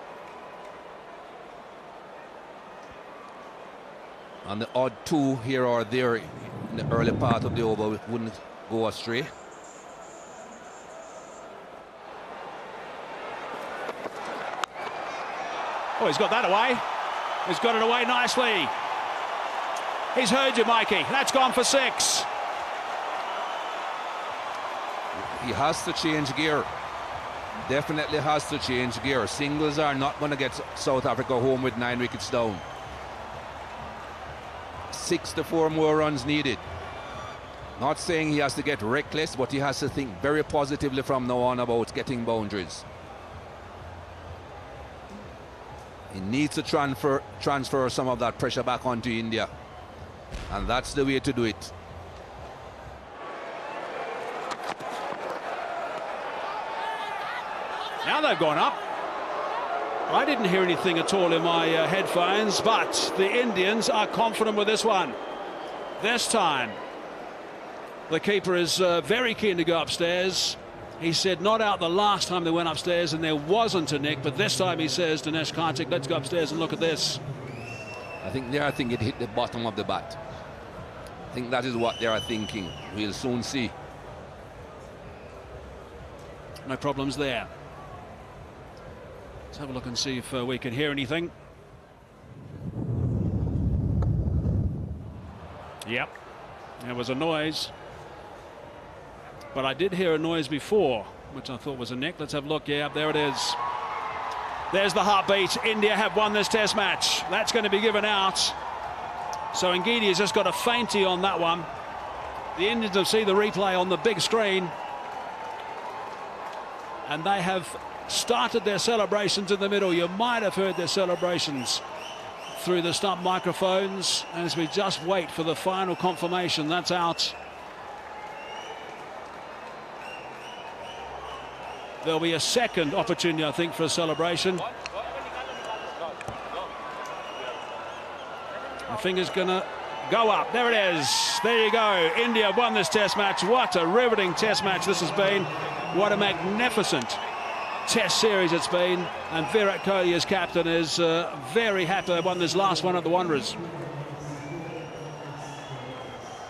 Speaker 7: And the odd two here or there in the early part of the over wouldn't go astray.
Speaker 1: Oh, he's got that away. He's got it away nicely. He's heard you, Mikey. That's gone for 6.
Speaker 7: He has to change gear. Definitely has to change gear. Singles are not going to get South Africa home with 9 wickets down. 6 to 4 more runs needed. Not saying he has to get reckless, but he has to think very positively from now on about getting boundaries. He needs to transfer some of that pressure back onto India. And that's the way to do it.
Speaker 1: Now they've gone up. I didn't hear anything at all in my headphones, but the Indians are confident with this one. This time, the keeper is very keen to go upstairs. He said not out the last time they went upstairs and there wasn't a nick, but this time he says to Dinesh Karthik, let's go upstairs and look at this.
Speaker 7: I think it hit the bottom of the bat. I think that is what they are thinking. We'll soon see.
Speaker 1: No problems there. Let's have a look and see if we can hear anything. Yep, there was a noise. But I did hear a noise before, which I thought was a nick. Let's have a look. Yeah, there it is. There's the heartbeat. India have won this test match. That's going to be given out. So Ngidi has just got a feinty on that one. The Indians will see the replay on the big screen. And they have started their celebrations in the middle. You might have heard their celebrations through the stump microphones as we just wait for the final confirmation. That's out. There'll be a second opportunity, I think, for a celebration. I think it's going to go up. There it is. There you go. India won this test match. What a riveting test match this has been. What a magnificent test series it's been. And Virat Kohli, as captain, is very happy they won this last one at the Wanderers.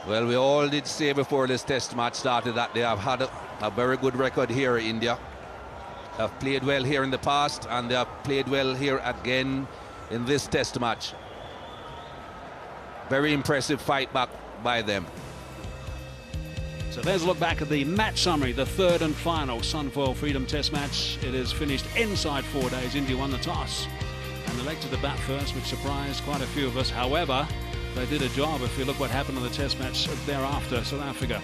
Speaker 7: Well, we all did say before this test match started that they have had a very good record here in India. Have played well here in the past, and they have played well here again in this test match. Very impressive fight back by them.
Speaker 1: So there's a look back at the match summary, the third and final Sunfoil Freedom Test match. It is finished inside 4 days. India won the toss and elected to bat first, which surprised quite a few of us. However, they did a job. If you look what happened in the test match thereafter, South Africa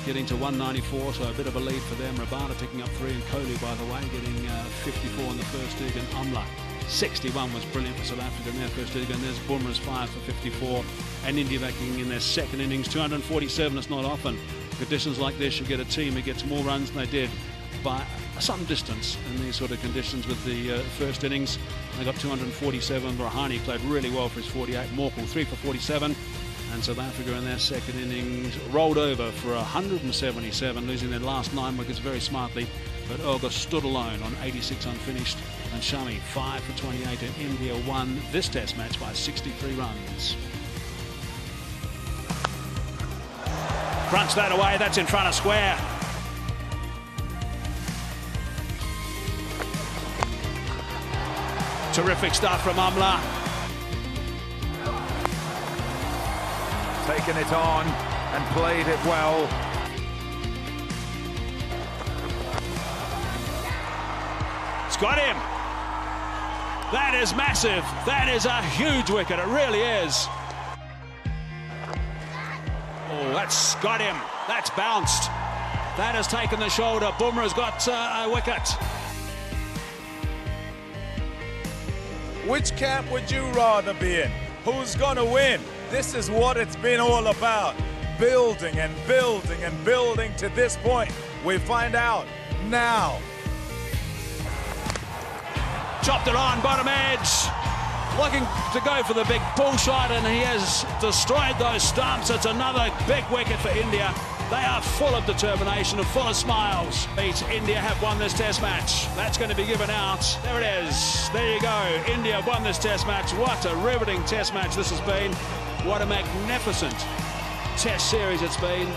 Speaker 1: getting to 194, so a bit of a lead for them. Rabada picking up 3, and Kohli, by the way, getting 54 in the first dig, and Amla 61 was brilliant for South Africa in their first dig, and there's Bumrah's 5 for 54, and India backing in their second innings 247. It's not often conditions like this you get a team who gets more runs than they did by some distance in these sort of conditions. With the first innings, they got 247. Rahane played really well for his 48. Morkel 3 for 47. And South Africa in their second innings rolled over for 177, losing their last 9 wickets very smartly. But Olga stood alone on 86 unfinished, and Shami 5 for 28, and India won this test match by 63 runs. Fronts that away, that's in front of square. Terrific stuff from Amla.
Speaker 4: Taken it on and played it well.
Speaker 1: It's got him. That is massive. That is a huge wicket. It really is. Oh, that's got him. That's bounced. That has taken the shoulder. Bumrah's got a wicket.
Speaker 8: Which camp would you rather be in? Who's gonna win? This is what it's been all about. Building and building and building to this point. We find out now.
Speaker 1: Chopped it on, bottom edge. Looking to go for the big pull shot, and he has destroyed those stumps. It's another big wicket for India. They are full of determination and full of smiles. India have won this test match. That's going to be given out. There it is. There you go. India won this test match. What a riveting test match this has been. What a magnificent test series it's been.